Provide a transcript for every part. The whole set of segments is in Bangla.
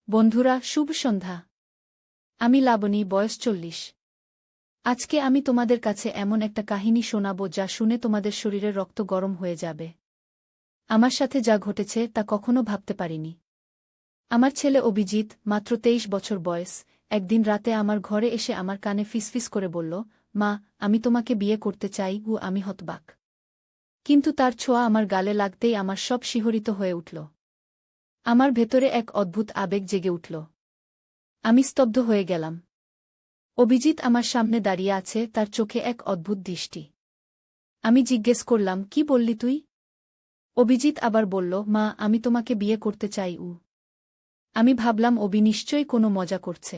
বন্ধুরা, শুভ সন্ধ্যা। আমি লাবণী, বয়স 40। আজকে আমি তোমাদের কাছে এমন একটা কাহিনী শোনাব যা শুনে তোমাদের শরীরের রক্ত গরম হয়ে যাবে। আমার সাথে যা ঘটেছে তা কখনো ভাবতে পারিনি। আমার ছেলে অভিজিৎ, মাত্র 23 বছর বয়স, একদিন রাতে আমার ঘরে এসে আমার কানে ফিসফিস করে বলল, মা, আমি তোমাকে বিয়ে করতে চাই। আমি হতবাক। কিন্তু তার ছোঁয়া আমার গালে লাগতেই আমার সব শিহরিত হয়ে উঠল। আমার ভেতরে এক অদ্ভুত আবেগ জেগে উঠল। আমি স্তব্ধ হয়ে গেলাম। অভিজিৎ আমার সামনে দাঁড়িয়ে আছে, তার চোখে এক অদ্ভুত দৃষ্টি। আমি জিজ্ঞেস করলাম, কি বললি তুই? অভিজিৎ আবার বলল, মা, আমি তোমাকে বিয়ে করতে চাই। আমি ভাবলাম অভি নিশ্চয়ই কোনো মজা করছে।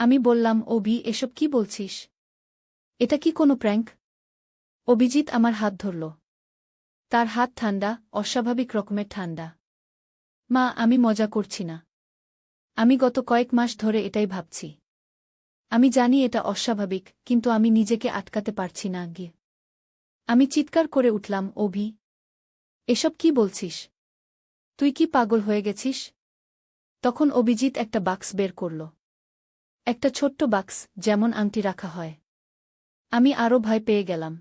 আমি বললাম, অভি, এসব কি বলছিস? এটা কি কোনো প্র্যাঙ্ক? অভিজিৎ আমার হাত ধরল। তার হাত ঠান্ডা, অস্বাভাবিক রকমের ঠান্ডা। মা, আমি মজা করছি না। আমি গত কয়েক মাস ধরে এটাই ভাবছি। আমি জানি এটা অস্বাভাবিক, কিন্তু আমি নিজেকে আটকাতে পারছি না। আমি চিৎকার করে উঠলাম, অভি, এসব কি বলছিস? তুই কি পাগল হয়ে গেছিস? তখন অভিজিৎ একটা বাক্স বের করল। একটা ছোট্ট বাক্স, যেমন আংটি রাখা হয়। আমি আরও ভয় পেয়ে গেলাম।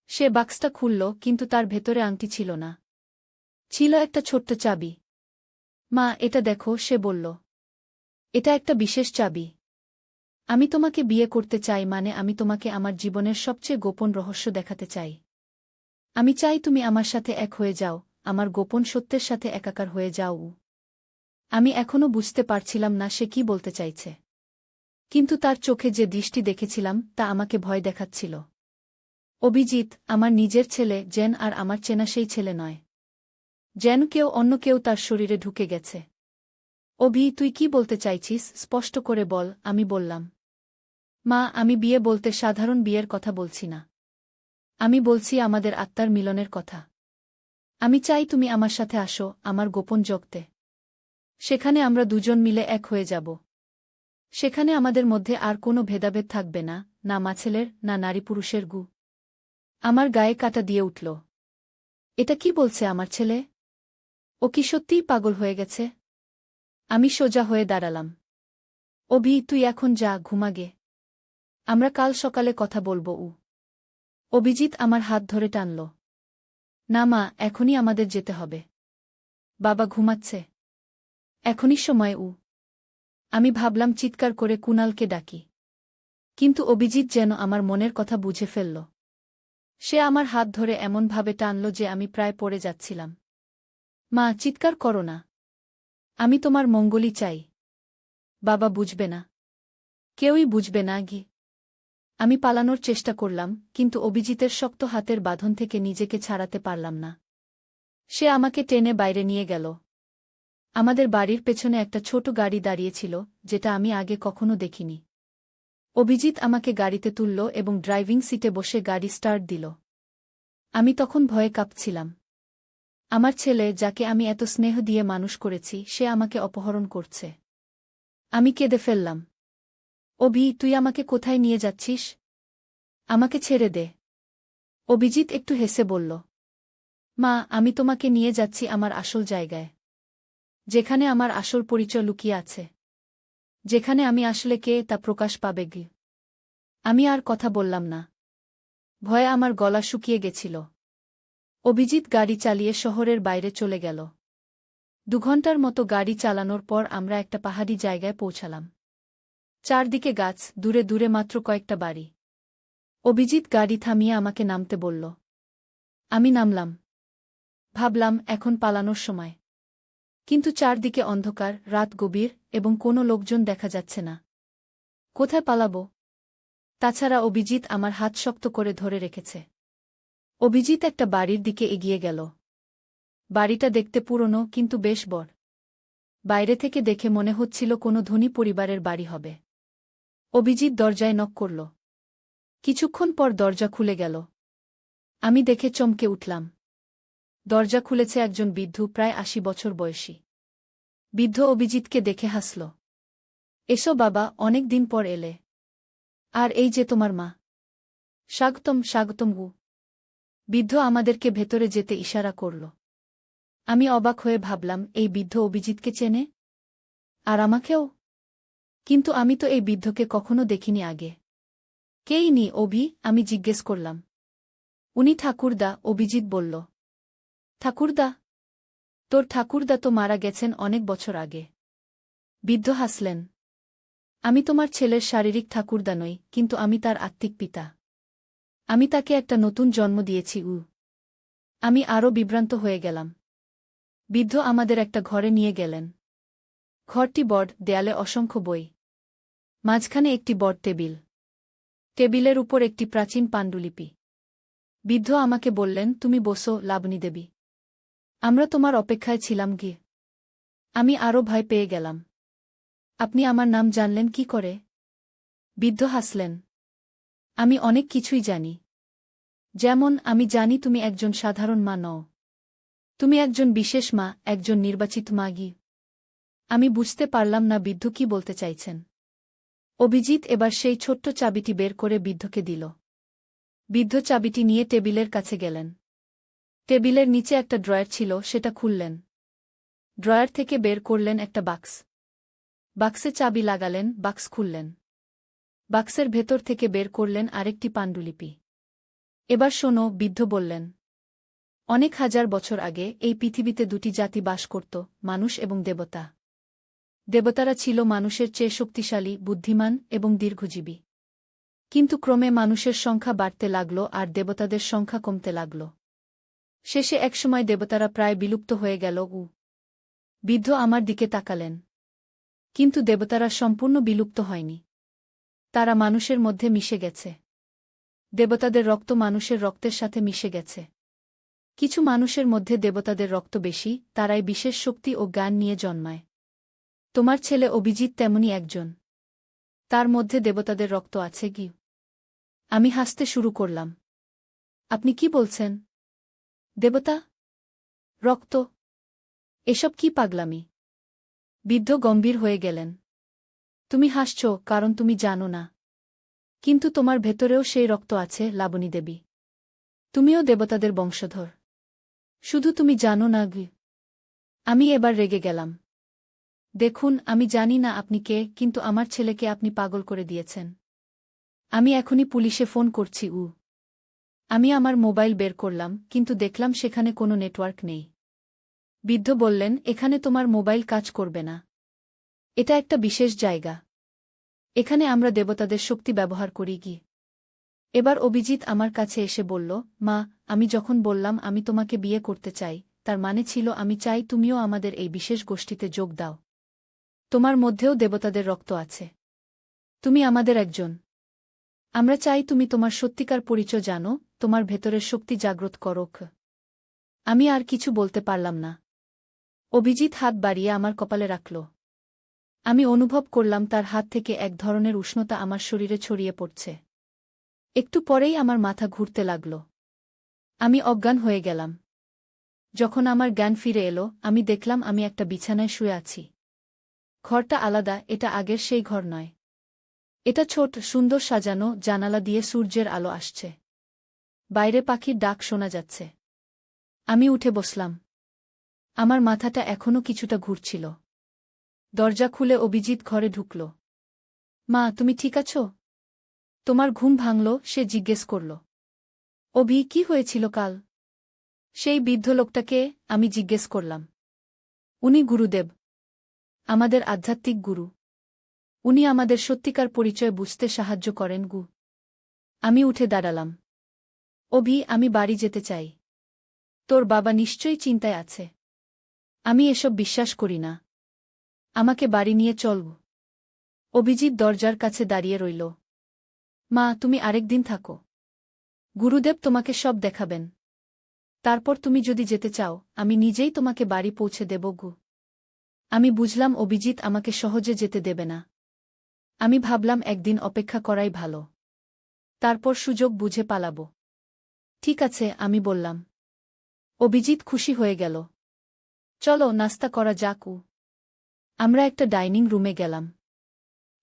সে বাক্সটা খুলল, কিন্তু তার ভেতরে আংটি ছিল না। ছিল একটা ছোট্ট চাবি। মা, এটা দেখো, সে বলল। এটা একটা বিশেষ চাবি। আমি তোমাকে বিয়ে করতে চাই, মানে আমি তোমাকে আমার জীবনের সবচেয়ে গোপন রহস্য দেখাতে চাই। আমি চাই তুমি আমার সাথে এক হয়ে যাও, আমার গোপন সত্যের সাথে একাকার হয়ে যাও। আমি এখনও বুঝতে পারছিলাম না সে কি বলতে চাইছে। কিন্তু তার চোখে যে দৃষ্টি দেখেছিলাম তা আমাকে ভয় দেখাচ্ছিল। অভিজিৎ, আমার নিজের ছেলে, যেন আর আমার চেনা সেই ছেলে নয়। যেন অন্য কেউ তার শরীরে ঢুকে গেছে। অভি, তুই কি বলতে চাইছিস? স্পষ্ট করে বল। আমি বললাম, মা, আমি বিয়ে বলতে সাধারণ বিয়ের কথা বলছি না। আমি বলছি আমাদের আত্মার মিলনের কথা। আমি চাই তুমি আমার সাথে আসো, আমার গোপন জগতে। সেখানে আমরা দুজন মিলে এক হয়ে যাব। সেখানে আমাদের মধ্যে আর কোনো ভেদাভেদ থাকবে না, না মাছেলের, না নারী পুরুষের গু। আমার গায়ে কাঁটা দিয়ে উঠল। এটা কি বলছে আমার ছেলে? ও কি সত্যিই পাগল হয়ে গেছে? আমি সোজা হয়ে দাঁড়ালাম। অভি, তুই এখন যা, ঘুমাগে। আমরা কাল সকালে কথা বলবো। অভিজিৎ আমার হাত ধরে টানল। না মা, এখনই আমাদের যেতে হবে। বাবা ঘুমাচ্ছে। এখনই সময়। আমি ভাবলাম চিৎকার করে কুণালকে ডাকি। কিন্তু অভিজিৎ যেন আমার মনের কথা বুঝে ফেলল। সে আমার হাত ধরে এমনভাবে টানল যে আমি প্রায় পড়ে যাচ্ছিলাম। মা, চিৎকার করো না। আমি তোমার মঙ্গলই চাই। বাবা বুঝবে না। কেউই বুঝবে না। আমি পালানোর চেষ্টা করলাম, কিন্তু অভিজিতের শক্ত হাতের বাঁধন থেকে নিজেকে ছাড়াতে পারলাম না। সে আমাকে টেনে বাইরে নিয়ে গেল। আমাদের বাড়ির পেছনে একটা ছোট গাড়ি দাঁড়িয়েছিল, যেটা আমি আগে কখনো দেখিনি। অভিজিৎ আমাকে গাড়িতে তুলল এবং ড্রাইভিং সিটে বসে গাড়ি স্টার্ট দিল। আমি তখন ভয়ে কাঁপছিলাম। আমার ছেলে, যাকে আমি এত স্নেহ দিয়ে মানুষ করেছি, সে আমাকে অপহরণ করছে। আমি কেঁদে ফেললাম। অভি, তুই আমাকে কোথায় নিয়ে যাচ্ছিস? আমাকে ছেড়ে দে। অভিজিৎ একটু হেসে বলল, মা, আমি তোমাকে নিয়ে যাচ্ছি আমার আসল জায়গায়। যেখানে আমার আসল পরিচয় লুকিয়ে আছে। যেখানে আমি আসলে কে তা প্রকাশ পাবে। আমি আর কথা বললাম না। ভয়ে আমার গলা শুকিয়ে গেছিল। অভিজিৎ গাড়ি চালিয়ে শহরের বাইরে চলে গেল। 2 ঘন্টার মতো গাড়ি চালানোর পর আমরা একটা পাহাড়ি জায়গায় পৌঁছালাম। চারদিকে গাছ, দূরে দূরে মাত্র কয়েকটা বাড়ি। অভিজিৎ গাড়ি থামিয়ে আমাকে নামতে বলল। আমি নামলাম। ভাবলাম, এখন পালানোর সময়। কিন্তু চারদিকে অন্ধকার, রাত গভীর, এবং কোনো লোকজন দেখা যাচ্ছে না। কোথায় পালাবো? তাছাড়া অভিজিৎ আমার হাত শক্ত করে ধরে রেখেছে। অভিজিৎ একটা বাড়ির দিকে এগিয়ে গেল। বাড়িটা দেখতে পুরনো, কিন্তু বেশ বড়। বাইরে থেকে দেখে মনে হচ্ছিল কোনো ধনী পরিবারের বাড়ি হবে। অভিজিৎ দরজায় নক করল। কিছুক্ষণ পর দরজা খুলে গেল। আমি দেখে চমকে উঠলাম। দরজা খুলেছে একজন বৃদ্ধ, প্রায় 80 বছর বয়সী। বৃদ্ধ অভিজিৎকে দেখে হাসল। এসো বাবা, অনেক দিন পর এলে। আর এই যে তোমার মা। স্বাগতম, স্বাগতম। বৃদ্ধ আমাদেরকে ভেতরে যেতে ইশারা করল। আমি অবাক হয়ে ভাবলাম, এই বৃদ্ধ অভিজিৎকে চেনে? আর আমাকেও? কিন্তু আমি তো এই বৃদ্ধকে কখনো দেখিনি আগে। কেই নি অভি? আমি জিজ্ঞেস করলাম। উনি ঠাকুরদা, অভিজিৎ বলল। ঠাকুরদা? তোর ঠাকুরদা তো মারা গেছেন অনেক বছর আগে। বৃদ্ধ হাসলেন। আমি তোমার ছেলের শারীরিক ঠাকুরদা নই, কিন্তু আমি তার আত্মিক পিতা। আমি তাকে একটা নতুন জন্ম দিয়েছি। আমি আরও বিভ্রান্ত হয়ে গেলাম। বৃদ্ধ আমাদের একটা ঘরে নিয়ে গেলেন। ঘরটি বড়, দেয়ালে অসংখ্য বই। মাঝখানে একটি বড় টেবিল। টেবিলের উপর একটি প্রাচীন পাণ্ডুলিপি। বৃদ্ধ আমাকে বললেন, তুমি বসো, লাবণী দেবী। আমরা তোমার অপেক্ষায় ছিলাম গিয়ে। আমি আরও ভয় পেয়ে গেলাম। আপনি আমার নাম জানলেন কি করে? বৃদ্ধ হাসলেন। আমি অনেক কিছুই জানি। যেমন, আমি জানি তুমি একজন সাধারণ মা নও। তুমি একজন বিশেষ মা, একজন নির্বাচিত মাগী। আমি বুঝতে পারলাম না বৃদ্ধ কি বলতে চাইছেন। অভিজিৎ এবার সেই ছোট্ট চাবিটি বের করে বৃদ্ধকে দিল। বৃদ্ধ চাবিটি নিয়ে টেবিলের কাছে গেলেন। টেবিলের নিচে একটা ড্রয়ার ছিল, সেটা খুললেন। ড্রয়ার থেকে বের করলেন একটা বাক্স। বাক্সে চাবি লাগালেন, বাক্স খুললেন। বাক্সের ভেতর থেকে বের করলেন আরেকটি পাণ্ডুলিপি। এবার শোনো, বৃদ্ধ বললেন। অনেক হাজার বছর আগে এই পৃথিবীতে দুটি জাতি বাস করত, মানুষ এবং দেবতা। দেবতারা ছিল মানুষের চেয়ে শক্তিশালী, বুদ্ধিমান এবং দীর্ঘজীবী। কিন্তু ক্রমে মানুষের সংখ্যা বাড়তে লাগল আর দেবতাদের সংখ্যা কমতে লাগল। শেষে একসময় দেবতারা প্রায় বিলুপ্ত হয়ে গেল। বৃদ্ধ আমার দিকে তাকালেন। কিন্তু দেবতারা সম্পূর্ণ বিলুপ্ত হয়নি। তারা মানুষের মধ্যে মিশে গেছে। দেবতাদের রক্ত মানুষের রক্তের সাথে মিশে গেছে। কিছু মানুষের মধ্যে দেবতাদের রক্ত বেশি, তারাই বিশেষ শক্তি ও জ্ঞান নিয়ে জন্মায়। তোমার ছেলে অভিজিৎ তেমনি একজন। তার মধ্যে দেবতাদের রক্ত আছে কি? আমি হাসতে শুরু করলাম। আপনি কি বলছেন? দেবতা? রক্ত? এসব কি পাগলামি? বৃদ্ধ গম্ভীর হয়ে গেলেন। তুমি হাসছ কারণ তুমি জানো না। কিন্তু তোমার ভেতরেও সেই রক্ত আছে, লাবণী দেবী। তুমিও দেবতাদের বংশধর। শুধু তুমি জানো না। আমি এবার রেগে গেলাম। দেখুন, আমি জানি না আপনি কে, কিন্তু আমার ছেলেকে আপনি পাগল করে দিয়েছেন। আমি এখনই পুলিশে ফোন করছি। আমি আমার মোবাইল বের করলাম, কিন্তু দেখলাম সেখানে কোনো নেটওয়ার্ক নেই। বৃদ্ধ বললেন, এখানে তোমার মোবাইল কাজ করবে না। এটা একটা বিশেষ জায়গা। এখানে আমরা দেবতাদের শক্তি ব্যবহার করি কি। এবার অভিজিৎ আমার কাছে এসে বলল, মা, আমি যখন বললাম আমি তোমাকে বিয়ে করতে চাই, তার মানে ছিল আমি চাই তুমিও আমাদের এই বিশেষ গোষ্ঠীতে যোগ দাও। তোমার মধ্যেও দেবতাদের রক্ত আছে। তুমি আমাদের একজন। আমরা চাই তুমি তোমার সত্যিকার পরিচয় জানো, তোমার ভেতরের শক্তি জাগ্রত করোক। আমি আর কিছু বলতে পারলাম না। অভিজিৎ হাত বাড়িয়ে আমার কপালে রাখল। আমি অনুভব করলাম তার হাত থেকে এক ধরনের উষ্ণতা আমার শরীরে ছড়িয়ে পড়ছে। একটু পরেই আমার মাথা ঘুরতে লাগল। আমি অজ্ঞান হয়ে গেলাম। যখন আমার জ্ঞান ফিরে এলো, আমি দেখলাম আমি একটা বিছানায় শুয়ে আছি। ঘরটা আলাদা, এটা আগের সেই ঘর নয়। এটা ছোট, সুন্দর সাজানো, জানালা দিয়ে সূর্যের আলো আসছে। বাইরে পাখির ডাক শোনা যাচ্ছে। আমি উঠে বসলাম। আমার মাথাটা এখনও কিছুটা ঘুরছিল। দরজা খুলে অভিজিৎ ঘরে ঢুকল। মা, তুমি ঠিক আছো? তোমার ঘুম ভাঙল? সে জিজ্ঞেস করল। অভি, কি হয়েছিল কাল? সেই বৃদ্ধ লোকটাকে? আমি জিজ্ঞেস করলাম। উনি গুরুদেব। আমাদের আধ্যাত্মিক গুরু। উনি আমাদের সত্যিকার পরিচয় বুঝতে সাহায্য করেন। আমি উঠে দাঁড়ালাম। অভি, আমি বাড়ি যেতে চাই। তোর বাবা নিশ্চয়ই চিন্তায় আছে। আমি এসব বিশ্বাস করি না। আমাকে বাড়ি নিয়ে চল। অভিজিৎ দরজার কাছে দাঁড়িয়ে রইল। মা, তুমি আরেকদিন থাকো। গুরুদেব তোমাকে সব দেখাবেন। তারপর তুমি যদি যেতে চাও, আমি নিজেই তোমাকে বাড়ি পৌঁছে দেব। আমি বুঝলাম অভিজিৎ আমাকে সহজে যেতে দেবে না। আমি ভাবলাম একদিন অপেক্ষা করাই ভালো। তারপর সুযোগ বুঝে পালাব। ঠিক আছে, আমি বললাম। অভিজিৎ খুশি হয়ে গেল। চলো, নাস্তা করা যাক। আমরা একটা ডাইনিং রুমে গেলাম।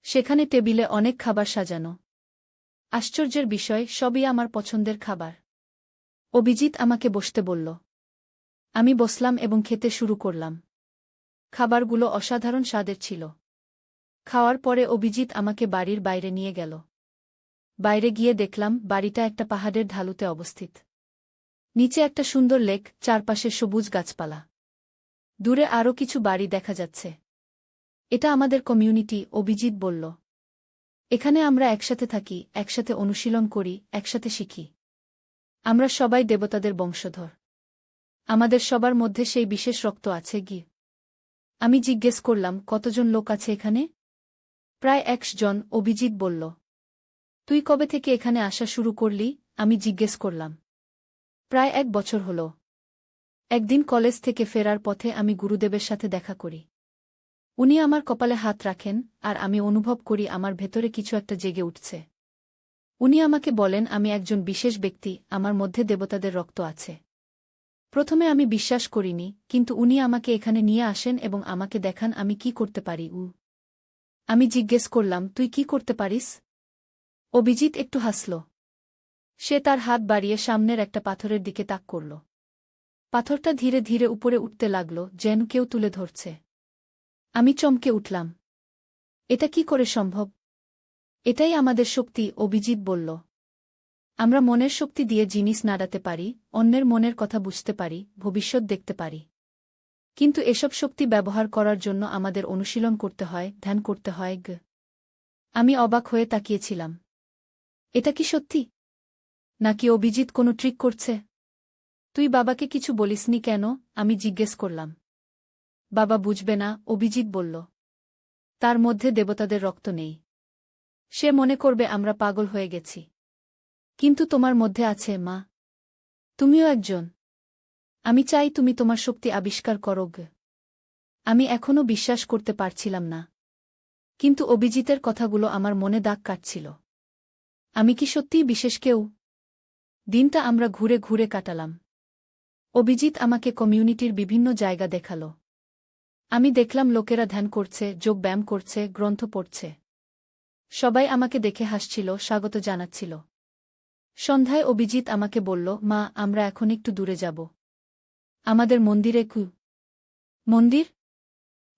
সেখানে টেবিলে অনেক খাবার সাজানো। আশ্চর্যের বিষয়, সবই আমার পছন্দের খাবার। অভিজিৎ আমাকে বসতে বলল। আমি বসলাম এবং খেতে শুরু করলাম। খাবারগুলো অসাধারণ স্বাদের ছিল। খাওয়ার পরে অভিজিৎ আমাকে বাড়ির বাইরে নিয়ে গেল। বাইরে গিয়ে দেখলাম বাড়িটা একটা পাহাড়ের ঢালুতে অবস্থিত। নিচে একটা সুন্দর লেক, চারপাশে সবুজ গাছপালা। দূরে আরও কিছু বাড়ি দেখা যাচ্ছে। এটা আমাদের কমিউনিটি, অভিজিৎ বলল। এখানে আমরা একসাথে থাকি, একসাথে অনুশীলন করি, একসাথে শিখি। আমরা সবাই দেবতাদের বংশধর। আমাদের সবার মধ্যে সেই বিশেষ রক্ত আছে কি? আমি জিজ্ঞেস করলাম, কতজন লোক আছে এখানে? প্রায় ১০০ জন, অভিজিৎ বলল। তুই কবে থেকে এখানে আসা শুরু করলি? আমি জিজ্ঞেস করলাম। প্রায় ১ বছর হল। একদিন কলেজ থেকে ফেরার পথে আমি গুরুদেবের সাথে দেখা করি। উনি আমার কপালে হাত রাখেন, আর আমি অনুভব করি আমার ভেতরে কিছু একটা জেগে উঠছে। উনি আমাকে বলেন আমি একজন বিশেষ ব্যক্তি, আমার মধ্যে দেবতাদের রক্ত আছে। প্রথমে আমি বিশ্বাস করিনি, কিন্তু উনি আমাকে এখানে নিয়ে আসেন এবং আমাকে দেখান আমি কি করতে পারি। আমি জিজ্ঞেস করলাম, তুই কি করতে পারিস? অভিজিৎ একটু হাসল। সে তার হাত বাড়িয়ে সামনের একটা পাথরের দিকে তাক করল। পাথরটা ধীরে ধীরে উপরে উঠতে লাগল, যেন কেউ তুলে ধরছে। আমি চমকে উঠলাম। এটা কি করে সম্ভব? এটাই আমাদের শক্তি, অভিজিৎ বলল। আমরা মনের শক্তি দিয়ে জিনিস নাড়াতে পারি, অন্যের মনের কথা বুঝতে পারি, ভবিষ্যৎ দেখতে পারি। কিন্তু এসব শক্তি ব্যবহার করার জন্য আমাদের অনুশীলন করতে হয়, ধ্যান করতে হয়। আমি অবাক হয়ে তাকিয়েছিলাম। এটা কি সত্যি? নাকি অভিজিৎ কোনো ট্রিক করছে? তুই বাবাকে কিছু বলিসনি কেন? আমি জিজ্ঞেস করলাম। বাবা বুঝবে না, অভিজিৎ বলল। তার মধ্যে দেবতাদের রক্ত নেই। সে মনে করবে আমরা পাগল হয়ে গেছি। কিন্তু তোমার মধ্যে আছে, মা। তুমিও একজন। আমি চাই তুমি তোমার শক্তি আবিষ্কার করো। আমি এখনও বিশ্বাস করতে পারছিলাম না। কিন্তু অভিজিতের কথাগুলো আমার মনে দাগ কাটছিল। আমি কি সত্যিই বিশেষ কেউ? দিনটা আমরা ঘুরে ঘুরে কাটালাম। অভিজিৎ আমাকে কমিউনিটির বিভিন্ন জায়গা দেখাল। আমি দেখলাম লোকেরা ধ্যান করছে, যোগ ব্যায়াম করছে, গ্রন্থ পড়ছে। সবাই আমাকে দেখে হাসছিল, স্বাগত জানাচ্ছিল। সন্ধ্যায় অভিজিৎ আমাকে বলল, মা, আমরা এখন একটু দূরে যাব। আমাদের মন্দিরে। মন্দির?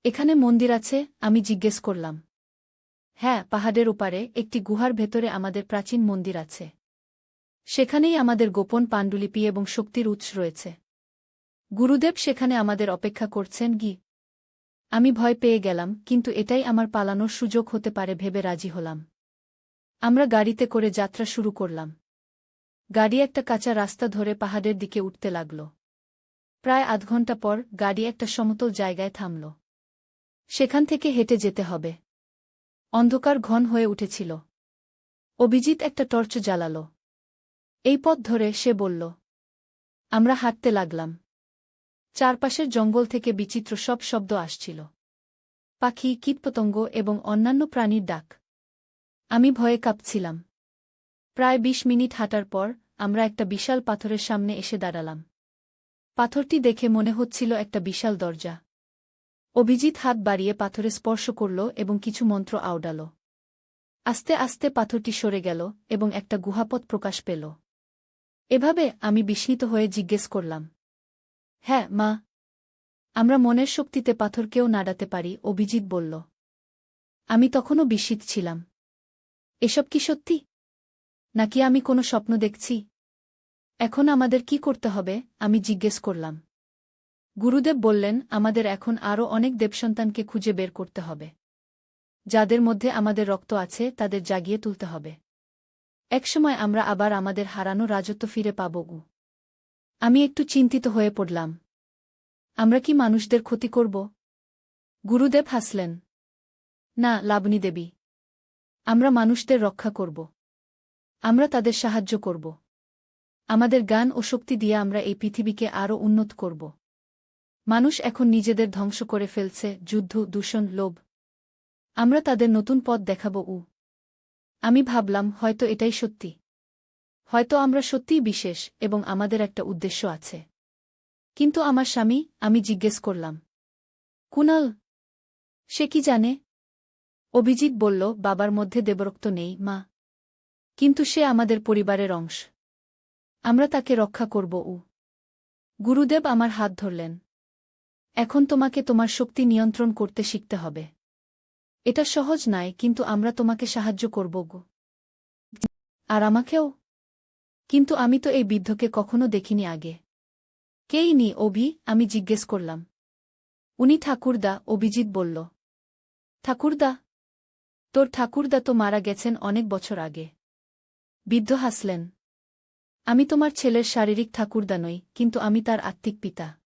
এখানে মন্দির আছে? আমি জিজ্ঞেস করলাম। হ্যাঁ, পাহাড়ের ওপারে একটি গুহার ভেতরে আমাদের প্রাচীন মন্দির আছে। সেখানেই আমাদের গোপন পাণ্ডুলিপি এবং শক্তির উৎস রয়েছে। গুরুদেব সেখানে আমাদের অপেক্ষা করছেন। আমি ভয় পেয়ে গেলাম, কিন্তু এটাই আমার পালানোর সুযোগ হতে পারে ভেবে রাজি হলাম। আমরা গাড়িতে করে যাত্রা শুরু করলাম। গাড়ি একটা কাঁচা রাস্তা ধরে পাহাড়ের দিকে উঠতে লাগল। প্রায় আধ ঘণ্টা পর গাড়ি একটা সমতল জায়গায় থামল। সেখান থেকে হেঁটে যেতে হবে। অন্ধকার ঘন হয়ে উঠেছিল। অভিজিৎ একটা টর্চ জ্বালাল। এই পথ ধরে, সে বলল। আমরা হাঁটতে লাগলাম। চারপাশের জঙ্গল থেকে বিচিত্র সব শব্দ আসছিল। পাখি, কীটপতঙ্গ এবং অন্যান্য প্রাণীর ডাক। আমি ভয়ে কাঁপছিলাম। প্রায় ২০ মিনিট হাঁটার পর আমরা একটা বিশাল পাথরের সামনে এসে দাঁড়ালাম। পাথরটি দেখে মনে হচ্ছিল একটা বিশাল দরজা। অভিজিৎ হাত বাড়িয়ে পাথরে স্পর্শ করল এবং কিছু মন্ত্র আওড়াল। আস্তে আস্তে পাথরটি সরে গেল এবং একটা গুহাপথ প্রকাশ পেল। এভাবে আমি বিস্মিত হয়ে জিজ্ঞেস করলাম। হ্যাঁ, মা। আমরা মনের শক্তিতে পাথরকেও নাড়াতে পারি, অভিজিৎ বলল। আমি তখনও বিস্মিত ছিলাম। এসব কি সত্যি? নাকি আমি কোনো স্বপ্ন দেখছি? এখন আমাদের কি করতে হবে? আমি জিজ্ঞেস করলাম। গুরুদেব বললেন, আমাদের এখন আরও অনেক দেবসন্তানকে খুঁজে বের করতে হবে। যাদের মধ্যে আমাদের রক্ত আছে তাদের জাগিয়ে তুলতে হবে। একসময় আমরা আবার আমাদের হারানো রাজত্ব ফিরে পাব। আমি একটু চিন্তিত হয়ে পড়লাম। আমরা কি মানুষদের ক্ষতি করব? গুরুদেব হাসলেন। না, লাবণী দেবী। আমরা মানুষদের রক্ষা করব। আমরা তাদের সাহায্য করব। আমাদের জ্ঞান ও শক্তি দিয়ে আমরা এই পৃথিবীকে আরও উন্নত করব। মানুষ এখন নিজেদের ধ্বংস করে ফেলছে, যুদ্ধ, দূষণ, লোভ। আমরা তাদের নতুন পথ দেখাব। আমি ভাবলাম, হয়তো এটাই সত্যি। হয়তো আমরা সত্যিই বিশেষ এবং আমাদের একটা উদ্দেশ্য আছে। কিন্তু আমার স্বামী? আমি জিজ্ঞেস করলাম। কুনাল? সে কি জানে? অভিজিৎ বলল, বাবার মধ্যে দেবরক্ত নেই, মা। কিন্তু সে আমাদের পরিবারের অংশ। আমরা তাকে রক্ষা করব। গুরুদেব আমার হাত ধরলেন। এখন তোমাকে তোমার শক্তি নিয়ন্ত্রণ করতে শিখতে হবে। এটা সহজ নয়, কিন্তু আমরা তোমাকে সাহায্য করব গো। আর আমাকেও। কিন্তু আমি তো এই বৃদ্ধকে কখনো দেখিনি আগে। কেই নি অভি? আমি জিজ্ঞেস করলাম। উনি ঠাকুরদা, অভিজিৎ বলল। ঠাকুরদা? তোর ঠাকুরদা তো মারা গেছেন অনেক বছর আগে। বৃদ্ধ হাসলেন। আমি তোমার ছেলের শারীরিক ঠাকুরদা নই, কিন্তু আমি তার আত্মিক পিতা।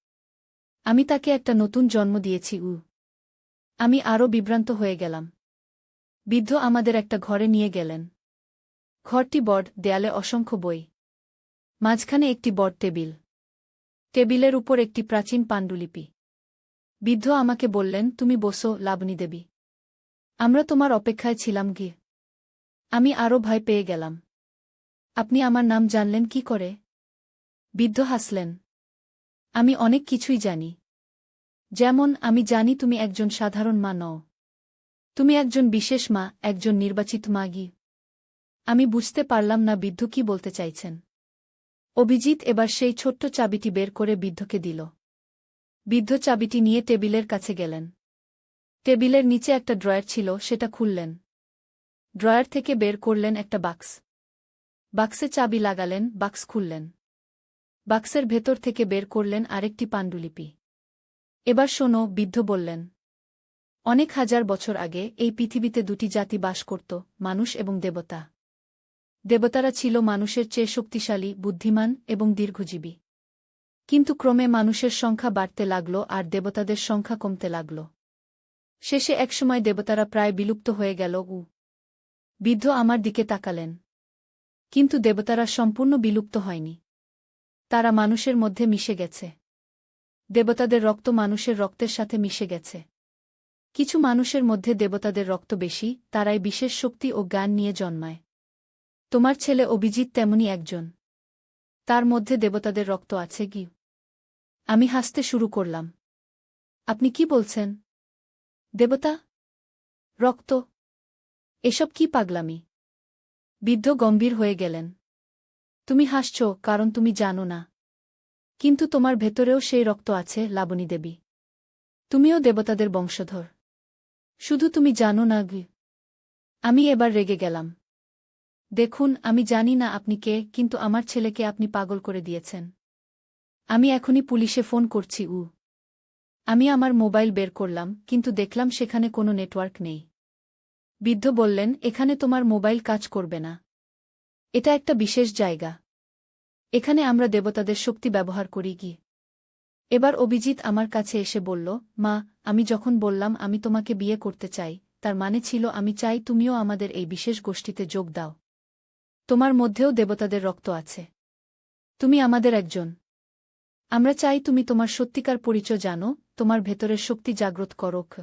আমি তাকে একটা নতুন জন্ম দিয়েছি। আমি আরও বিভ্রান্ত হয়ে গেলাম। বৃদ্ধ আমাদের একটা ঘরে নিয়ে গেলেন। ঘরটি বড়, দেয়ালে অসংখ্য বই। মাঝখানে একটি বড় টেবিল। টেবিলের উপর একটি প্রাচীন পাণ্ডুলিপি। বৃদ্ধ আমাকে বললেন, তুমি বসো, লাবণী দেবী। আমরা তোমার অপেক্ষায় ছিলাম গিয়ে। আমি আরও ভয় পেয়ে গেলাম। আপনি আমার নাম জানলেন কি করে? বৃদ্ধ হাসলেন। আমি অনেক কিছুই জানি। যেমন, আমি জানি তুমি একজন সাধারণ মা নও। তুমি একজন বিশেষ মা, একজন নির্বাচিত মাগী। আমি বুঝতে পারলাম না বৃদ্ধ কি বলতে চাইছেন। অভিজিৎ এবার সেই ছোট্ট চাবিটি বের করে বৃদ্ধকে দিল। বৃদ্ধ চাবিটি নিয়ে টেবিলের কাছে গেলেন। টেবিলের নিচে একটা ড্রয়ার ছিল, সেটা খুললেন। ড্রয়ার থেকে বের করলেন একটা বাক্স। বাক্সে চাবি লাগালেন, বাক্স খুললেন। বাক্সের ভেতর থেকে বের করলেন আরেকটি পাণ্ডুলিপি। এবার শোনো, বৃদ্ধ বললেন। অনেক হাজার বছর আগে এই পৃথিবীতে দুটি জাতি বাস করত, মানুষ এবং দেবতা। দেবতারা ছিল মানুষের চেয়ে শক্তিশালী, বুদ্ধিমান এবং দীর্ঘজীবী। কিন্তু ক্রমে মানুষের সংখ্যা বাড়তে লাগল আর দেবতাদের সংখ্যা কমতে লাগল। শেষে একসময় দেবতারা প্রায় বিলুপ্ত হয়ে গেল। বৃদ্ধ আমার দিকে তাকালেন। কিন্তু দেবতারা সম্পূর্ণ বিলুপ্ত হয়নি। তারা মানুষের মধ্যে মিশে গেছে। দেবতাদের রক্ত মানুষের রক্তের সাথে মিশে গেছে। কিছু মানুষের মধ্যে দেবতাদের রক্ত বেশি, তারাই বিশেষ শক্তি ও জ্ঞান নিয়ে জন্মায়। তোমার ছেলে অভিজিৎ তেমনি একজন। তার মধ্যে দেবতাদের রক্ত আছে কি? আমি হাসতে শুরু করলাম। আপনি কি বলছেন? দেবতা? রক্ত? এসব কি পাগলামি? বৃদ্ধ গম্ভীর হয়ে গেলেন। তুমি হাসছ কারণ তুমি জানো না। কিন্তু তোমার ভেতরেও সেই রক্ত আছে, লাবণী দেবী। তুমিও দেবতাদের বংশধর। শুধু তুমি জানো না গি। আমি এবার রেগে গেলাম। দেখুন, আমি জানি না আপনি কে, কিন্তু আমার ছেলেকে আপনি পাগল করে দিয়েছেন। আমি এখনই পুলিশে ফোন করছি। আমি আমার মোবাইল বের করলাম, কিন্তু দেখলাম সেখানে কোনো নেটওয়ার্ক নেই। বৃদ্ধ বললেন, এখানে তোমার মোবাইল কাজ করবে না। এটা একটা বিশেষ জায়গা। এখানে আমরা দেবতাদের শক্তি ব্যবহার করি কি। এবার অভিজিৎ আমার কাছে এসে বলল, মা, আমি যখন বললাম আমি তোমাকে বিয়ে করতে চাই, তার মানে ছিল আমি চাই তুমিও আমাদের এই বিশেষ গোষ্ঠীতে যোগ দাও। তোমার মধ্যেও দেবতাদের রক্ত আছে। তুমি আমাদের একজন। আমরা চাই তুমি তোমার সত্যিকার পরিচয় জানো, তোমার ভেতরের শক্তি জাগ্রত করোক।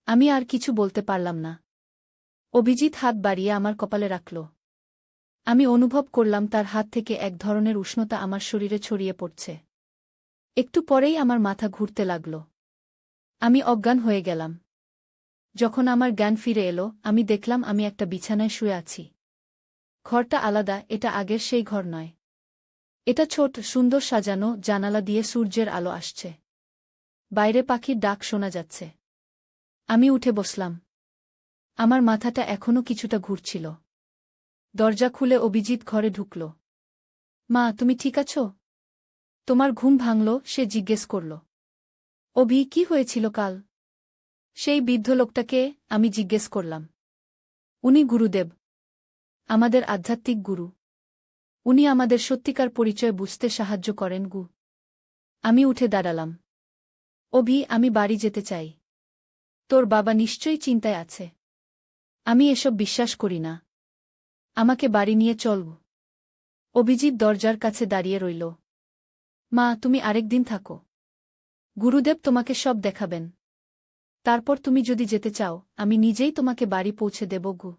আমি আর কিছু বলতে পারলাম না। অভিজিৎ হাত বাড়িয়ে আমার কপালে রাখল। আমি অনুভব করলাম তার হাত থেকে এক ধরনের উষ্ণতা আমার শরীরে ছড়িয়ে পড়ছে। একটু পরেই আমার মাথা ঘুরতে লাগল। আমি অজ্ঞান হয়ে গেলাম। যখন আমার জ্ঞান ফিরে এলো, আমি দেখলাম আমি একটা বিছানায় শুয়ে আছি। ঘরটা আলাদা, এটা আগের সেই ঘর নয়। এটা ছোট, সুন্দর সাজানো, জানালা দিয়ে সূর্যের আলো আসছে। বাইরে পাখির ডাক শোনা যাচ্ছে। আমি উঠে বসলাম। আমার মাথাটা এখনও কিছুটা ঘুরছিল। দরজা খুলে অভিজিৎ ঘরে ঢুকল। মা, তুমি ঠিক আছো? তোমার ঘুম ভাঙল? সে জিজ্ঞেস করল। অভি, কি হয়েছিল কাল? সেই বৃদ্ধ লোকটাকে? আমি জিজ্ঞেস করলাম। উনি গুরুদেব। আমাদের আধ্যাত্মিক গুরু। উনি আমাদের সত্যিকার পরিচয় বুঝতে সাহায্য করেন গু। আমি উঠে দাঁড়ালাম। অভি, আমি বাড়ি যেতে চাই। তোর বাবা নিশ্চয়ই চিন্তায় আছে। আমি এসব বিশ্বাস করি না। আমাকে বাড়ি নিয়ে চল। অভিজিৎ দরজার কাছে দাঁড়িয়ে রইল। মা, তুমি আরেকদিন থাকো। গুরুদেব তোমাকে সব দেখাবেন। তারপর তুমি যদি যেতে চাও, আমি নিজেই তোমাকে বাড়ি পৌঁছে দেব গু।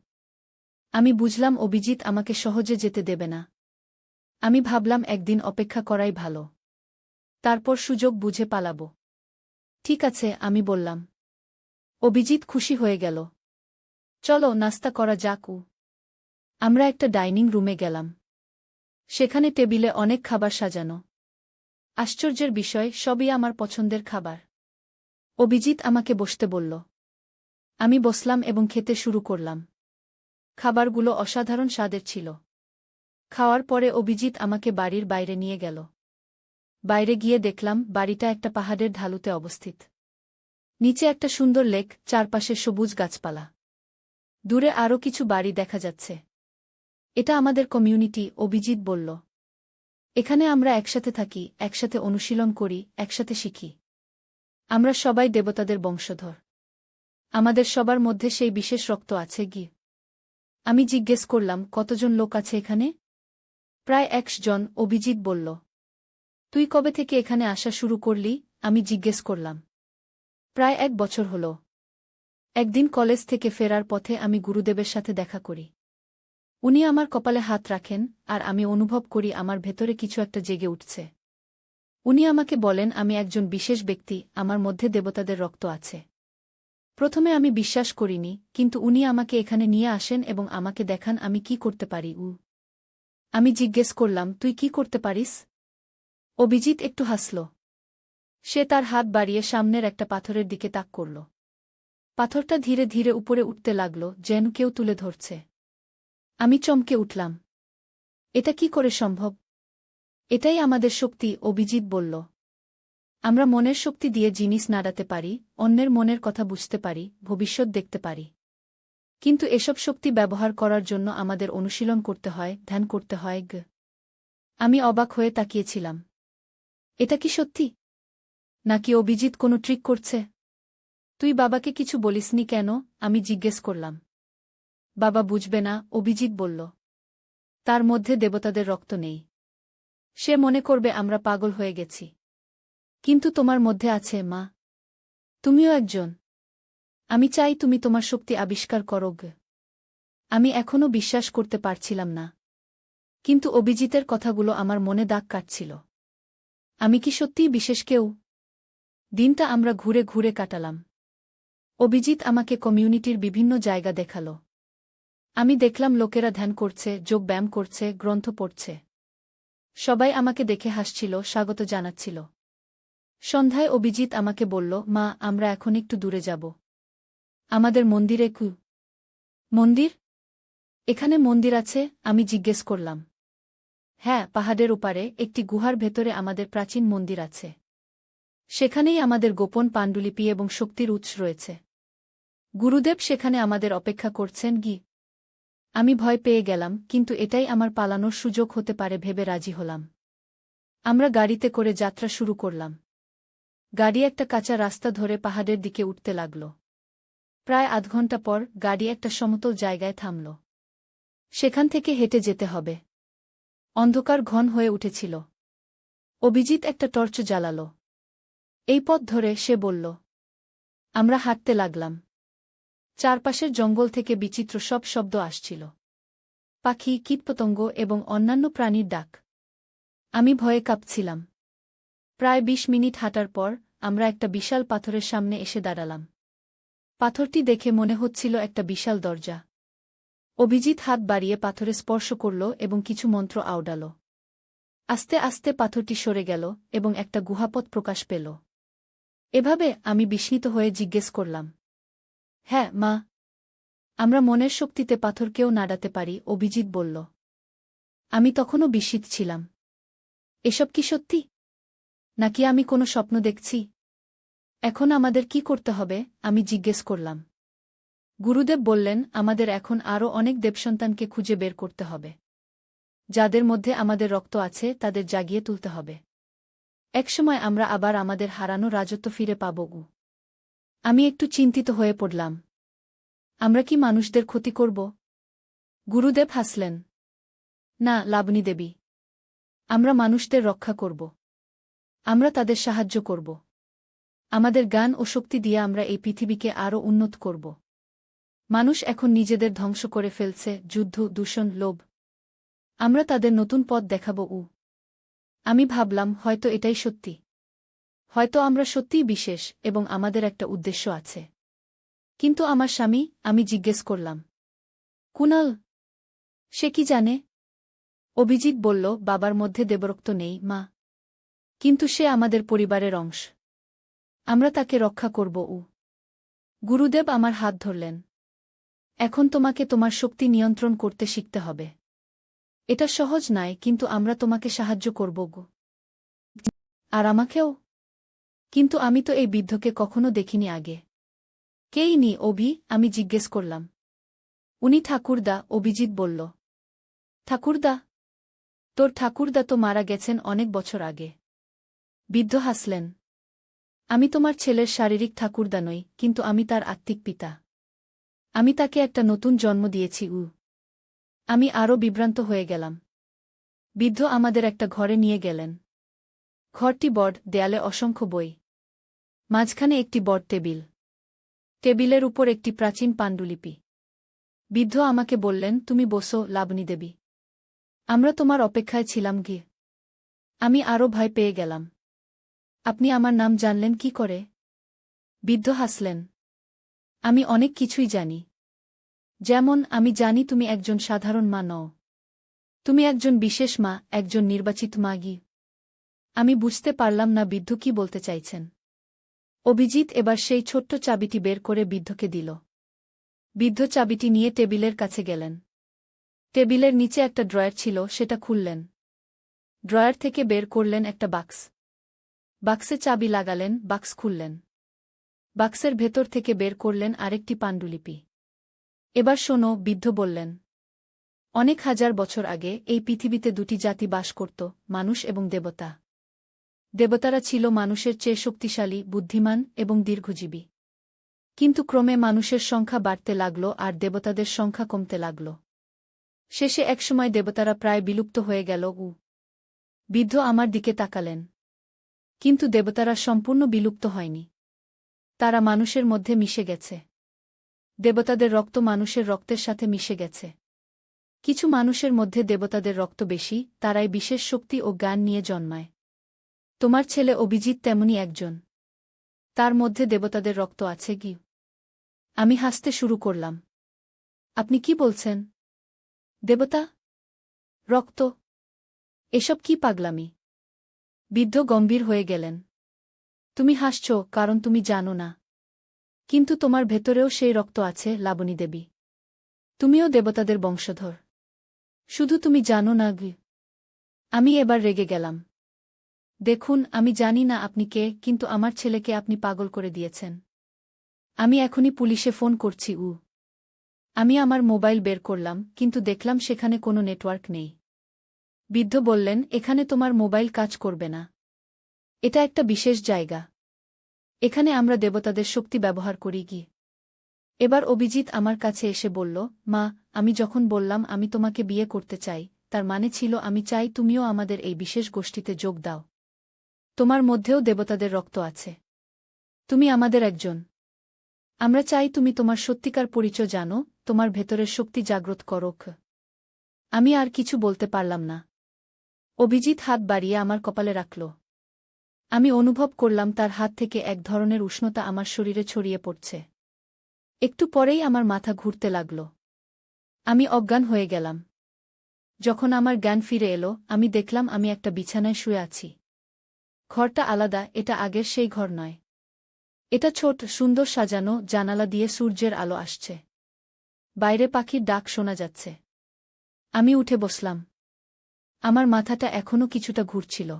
আমি বুঝলাম অভিজিৎ আমাকে সহজে যেতে দেবে না। আমি ভাবলাম একদিন অপেক্ষা করাই ভালো। তারপর সুযোগ বুঝে পালাব। ঠিক আছে, আমি বললাম। অভিজিৎ খুশি হয়ে গেল। চলো, নাস্তা করা যাক। আমরা একটা ডাইনিং রুমে গেলাম। সেখানে টেবিলে অনেক খাবার সাজানো। আশ্চর্যের বিষয়, সবই আমার পছন্দের খাবার। অভিজিৎ আমাকে বসতে বলল। আমি বসলাম এবং খেতে শুরু করলাম। খাবারগুলো অসাধারণ স্বাদের ছিল। খাওয়ার পরে অভিজিৎ আমাকে বাড়ির বাইরে নিয়ে গেল। বাইরে গিয়ে দেখলাম বাড়িটা একটা পাহাড়ের ঢালুতে অবস্থিত। নিচে একটা সুন্দর লেক, চারপাশে সবুজ গাছপালা। দূরে আরও কিছু বাড়ি দেখা যাচ্ছে। এটা আমাদের কমিউনিটি, অভিজিৎ বলল। এখানে আমরা একসাথে থাকি, একসাথে অনুশীলন করি, একসাথে শিখি। আমরা সবাই দেবতাদের বংশধর। আমাদের সবার মধ্যে সেই বিশেষ রক্ত আছে কি? আমি জিজ্ঞেস করলাম, কতজন লোক আছে এখানে? প্রায় 100 জন, অভিজিৎ বলল। তুই কবে থেকে এখানে আসা শুরু করলি? আমি জিজ্ঞেস করলাম। প্রায় 1 বছর হল। একদিন কলেজ থেকে ফেরার পথে আমি গুরুদেবের সাথে দেখা করি। উনি আমার কপালে হাত রাখেন, আর আমি অনুভব করি আমার ভেতরে কিছু একটা জেগে উঠছে। উনি আমাকে বলেন আমি একজন বিশেষ ব্যক্তি, আমার মধ্যে দেবতাদের রক্ত আছে। প্রথমে আমি বিশ্বাস করিনি, কিন্তু উনি আমাকে এখানে নিয়ে আসেন এবং আমাকে দেখান আমি কি করতে পারি। আমি জিজ্ঞেস করলাম, তুই কি করতে পারিস? অভিজিৎ একটু হাসল। সে তার হাত বাড়িয়ে সামনের একটা পাথরের দিকে তাক করল। পাথরটা ধীরে ধীরে উপরে উঠতে লাগল, যেন কেউ তুলে ধরছে। আমি চমকে উঠলাম। এটা কি করে সম্ভব? এটাই আমাদের শক্তি, অভিজিৎ বলল। আমরা মনের শক্তি দিয়ে জিনিস নাড়াতে পারি, অন্যের মনের কথা বুঝতে পারি, ভবিষ্যৎ দেখতে পারি। কিন্তু এসব শক্তি ব্যবহার করার জন্য আমাদের অনুশীলন করতে হয়, ধ্যান করতে হয়। আমি অবাক হয়ে তাকিয়েছিলাম। এটা কি সত্যি? নাকি অভিজিৎ কোনো ট্রিক করছে? তুই বাবাকে কিছু বলিসনি কেন? আমি জিজ্ঞেস করলাম। বাবা বুঝবে না, অভিজিৎ বলল। তার মধ্যে দেবতাদের রক্ত নেই। সে মনে করবে আমরা পাগল হয়ে গেছি। কিন্তু তোমার মধ্যে আছে, মা। তুমিও একজন। আমি চাই তুমি তোমার শক্তি আবিষ্কার করো। আমি এখনও বিশ্বাস করতে পারছিলাম না। কিন্তু অভিজিতের কথাগুলো আমার মনে দাগ কাটছিল। আমি কি সত্যিই বিশেষ কেউ? দিনটা আমরা ঘুরে ঘুরে কাটালাম। অভিজিৎ আমাকে কমিউনিটির বিভিন্ন জায়গা দেখালো। আমি দেখলাম লোকেরা ধ্যান করছে, যোগ ব্যায়াম করছে, গ্রন্থ পড়ছে। সবাই আমাকে দেখে হাসছিল, স্বাগত জানাচ্ছিল। সন্ধ্যায় অভিজিৎ আমাকে বলল, মা, আমরা এখন একটু দূরে যাব। আমাদের মন্দিরে। মন্দির? এখানে মন্দির আছে? আমি জিজ্ঞেস করলাম। হ্যাঁ, পাহাড়ের ওপারে একটি গুহার ভেতরে আমাদের প্রাচীন মন্দির আছে। সেখানেই আমাদের গোপন পাণ্ডুলিপি এবং শক্তির উৎস রয়েছে। গুরুদেব সেখানে আমাদের অপেক্ষা করছেন। আমি ভয় পেয়ে গেলাম, কিন্তু এটাই আমার পালানোর সুযোগ হতে পারে ভেবে রাজি হলাম। আমরা গাড়িতে করে যাত্রা শুরু করলাম। গাড়ি একটা কাঁচা রাস্তা ধরে পাহাড়ের দিকে উঠতে লাগল। প্রায় আধ ঘন্টা পর গাড়ি একটা সমতল জায়গায় থামল। সেখান থেকে হেঁটে যেতে হবে। অন্ধকার ঘন হয়ে উঠেছিল। অভিজিৎ একটা টর্চ জ্বালাল। এই পথ ধরে, সে বলল। আমরা হাঁটতে লাগলাম। চারপাশের জঙ্গল থেকে বিচিত্র সব শব্দ আসছিল। পাখি, কীটপতঙ্গ এবং অন্যান্য প্রাণীর ডাক। আমি ভয়ে কাঁপছিলাম। প্রায় 20 মিনিট হাঁটার পর আমরা একটা বিশাল পাথরের সামনে এসে দাঁড়ালাম। পাথরটি দেখে মনে হচ্ছিল একটা বিশাল দরজা। অভিজিৎ হাত বাড়িয়ে পাথরে স্পর্শ করল এবং কিছু মন্ত্র আওড়াল। আস্তে আস্তে পাথরটি সরে গেল এবং একটা গুহাপথ প্রকাশ পেল। এভাবে আমি বিস্মিত হয়ে জিজ্ঞেস করলাম। হ্যাঁ, মা। আমরা মনের শক্তিতে পাথরকেও নাড়াতে পারি, অভিজিৎ বলল। আমি তখনও বিস্মিত ছিলাম। এসব কি সত্যি? নাকি আমি কোনো স্বপ্ন দেখছি? এখন আমাদের কি করতে হবে? আমি জিজ্ঞেস করলাম। গুরুদেব বললেন, আমাদের এখন আরও অনেক দেবসন্তানকে খুঁজে বের করতে হবে। যাদের মধ্যে আমাদের রক্ত আছে তাদের জাগিয়ে তুলতে হবে। একসময় আমরা আবার আমাদের হারানো রাজত্ব ফিরে পাব। আমি একটু চিন্তিত হয়ে পড়লাম। আমরা কি মানুষদের ক্ষতি করব? গুরুদেব হাসলেন। না, লাবণী দেবী। আমরা মানুষদের রক্ষা করব। আমরা তাদের সাহায্য করব। আমাদের জ্ঞান ও শক্তি দিয়ে আমরা এই পৃথিবীকে আরও উন্নত করব। মানুষ এখন নিজেদের ধ্বংস করে ফেলছে, যুদ্ধ, দূষণ, লোভ। আমরা তাদের নতুন পথ দেখাব। আমি ভাবলাম, হয়তো এটাই সত্যি। হয়তো আমরা সত্যিই বিশেষ এবং আমাদের একটা উদ্দেশ্য আছে। কিন্তু আমার স্বামী? আমি জিজ্ঞেস করলাম। কুনাল? সে কি জানে? অভিজিৎ বলল, বাবার মধ্যে দেবরক্ত নেই, মা। কিন্তু সে আমাদের পরিবারের অংশ। আমরা তাকে রক্ষা করব। গুরুদেব আমার হাত ধরলেন। এখন তোমাকে তোমার শক্তি নিয়ন্ত্রণ করতে শিখতে হবে। এটা সহজ নয়, কিন্তু আমরা তোমাকে সাহায্য করব গো। আর আমাকেও। কিন্তু আমি তো এই বৃদ্ধকে কখনো দেখিনি আগে। কেই নি অভি? আমি জিজ্ঞেস করলাম। উনি ঠাকুরদা, অভিজিৎ বলল। ঠাকুরদা? তোর ঠাকুরদা তো মারা গেছেন অনেক বছর আগে। বৃদ্ধ হাসলেন। আমি তোমার ছেলের শারীরিক ঠাকুরদা নই, কিন্তু আমি তার আত্মিক পিতা। আমি তাকে একটা নতুন জন্ম দিয়েছি। আমি আরও বিভ্রান্ত হয়ে গেলাম। বৃদ্ধ আমাদের একটা ঘরে নিয়ে গেলেন। ঘরটি বড়, দেয়ালে অসংখ্য বই। মাঝখানে একটি বড় টেবিল। টেবিলের উপর একটি প্রাচীন পাণ্ডুলিপি। বৃদ্ধ আমাকে বললেন, তুমি বসো লাবণী দেবী। আমরা তোমার অপেক্ষায় ছিলাম গিয়ে। আমি আরও ভয় পেয়ে গেলাম। আপনি আমার নাম জানলেন কি করে? বৃদ্ধ হাসলেন। আমি অনেক কিছুই জানি। যেমন আমি জানি তুমি একজন সাধারণ মা নও। তুমি একজন বিশেষ মা, একজন নির্বাচিত মাগী। আমি বুঝতে পারলাম না বৃদ্ধ কি বলতে চাইছেন। অভিজিৎ এবার সেই ছোট্ট চাবিটি বের করে বৃদ্ধকে দিল। বৃদ্ধ চাবিটি নিয়ে টেবিলের কাছে গেলেন। টেবিলের নিচে একটা ড্রয়ার ছিল, সেটা খুললেন। ড্রয়ার থেকে বের করলেন একটা বাক্স। বাক্সে চাবি লাগালেন, বাক্স খুললেন। বাক্সের ভেতর থেকে বের করলেন আরেকটি পাণ্ডুলিপি। এবার শোনো, বৃদ্ধ বললেন। অনেক হাজার বছর আগে এই পৃথিবীতে দুটি জাতি বাস করত, মানুষ এবং দেবতা। দেবতারা ছিল মানুষের চেয়ে শক্তিশালী, বুদ্ধিমান এবং দীর্ঘজীবী। কিন্তু ক্রমে মানুষের সংখ্যা বাড়তে লাগল আর দেবতাদের সংখ্যা কমতে লাগল। শেষে একসময় দেবতারা প্রায় বিলুপ্ত হয়ে গেল। বৃদ্ধ আমার দিকে তাকালেন। কিন্তু দেবতারা সম্পূর্ণ বিলুপ্ত হয়নি। তারা মানুষের মধ্যে মিশে গেছে। দেবতাদের রক্ত মানুষের রক্তের সাথে মিশে গেছে। কিছু মানুষের মধ্যে দেবতাদের রক্ত বেশি, তারাই বিশেষ শক্তি ও জ্ঞান নিয়ে জন্মায়। তোমার ছেলে অভিজিৎ তেমনি একজন। তার মধ্যে দেবতাদের রক্ত আছে কি? আমি হাসতে শুরু করলাম। আপনি কি বলছেন? দেবতা? রক্ত? এসব কি পাগলামি? বৃদ্ধ গম্ভীর হয়ে গেলেন। তুমি হাসছ কারণ তুমি জানো না। কিন্তু তোমার ভেতরেও সেই রক্ত আছে লাবণী দেবী। তুমিও দেবতাদের বংশধর। শুধু তুমি জানো না গি। আমি এবার রেগে গেলাম। দেখুন, আমি জানি না আপনি কে, কিন্তু আমার ছেলেকে আপনি পাগল করে দিয়েছেন। আমি এখনই পুলিশে ফোন করছি। আমি আমার মোবাইল বের করলাম, কিন্তু দেখলাম সেখানে কোনো নেটওয়ার্ক নেই। বৃদ্ধ বললেন, এখানে তোমার মোবাইল কাজ করবে না। এটা একটা বিশেষ জায়গা। এখানে আমরা দেবতাদের শক্তি ব্যবহার করি কি। এবার অভিজিৎ আমার কাছে এসে বলল, মা, আমি যখন বললাম আমি তোমাকে বিয়ে করতে চাই, তার মানে ছিল আমি চাই তুমিও আমাদের এই বিশেষ গোষ্ঠীতে যোগ দাও। তোমার মধ্যেও দেবতাদের রক্ত আছে। তুমি আমাদের একজন। আমরা চাই তুমি তোমার সত্যিকার পরিচয় জানো, তোমার ভেতরের শক্তি জাগ্রত করোক। আমি আর কিছু বলতে পারলাম না। অভিজিৎ হাত বাড়িয়ে আমার কপালে রাখল। আমি অনুভব করলাম তার হাত থেকে এক ধরনের উষ্ণতা আমার শরীরে ছড়িয়ে পড়ছে। একটু পরেই আমার মাথা ঘুরতে লাগল। আমি অজ্ঞান হয়ে গেলাম। যখন আমার জ্ঞান ফিরে এলো, আমি দেখলাম আমি একটা বিছানায় শুয়ে আছি। ঘরটা আলাদা, এটা আগের সেই ঘর নয়। এটা ছোট, সুন্দর সাজানো, জানালা দিয়ে সূর্যের আলো আসছে। বাইরে পাখির ডাক শোনা যাচ্ছে। আমি উঠে বসলাম। আমার মাথাটা এখনও কিছুটা ঘুরছিল।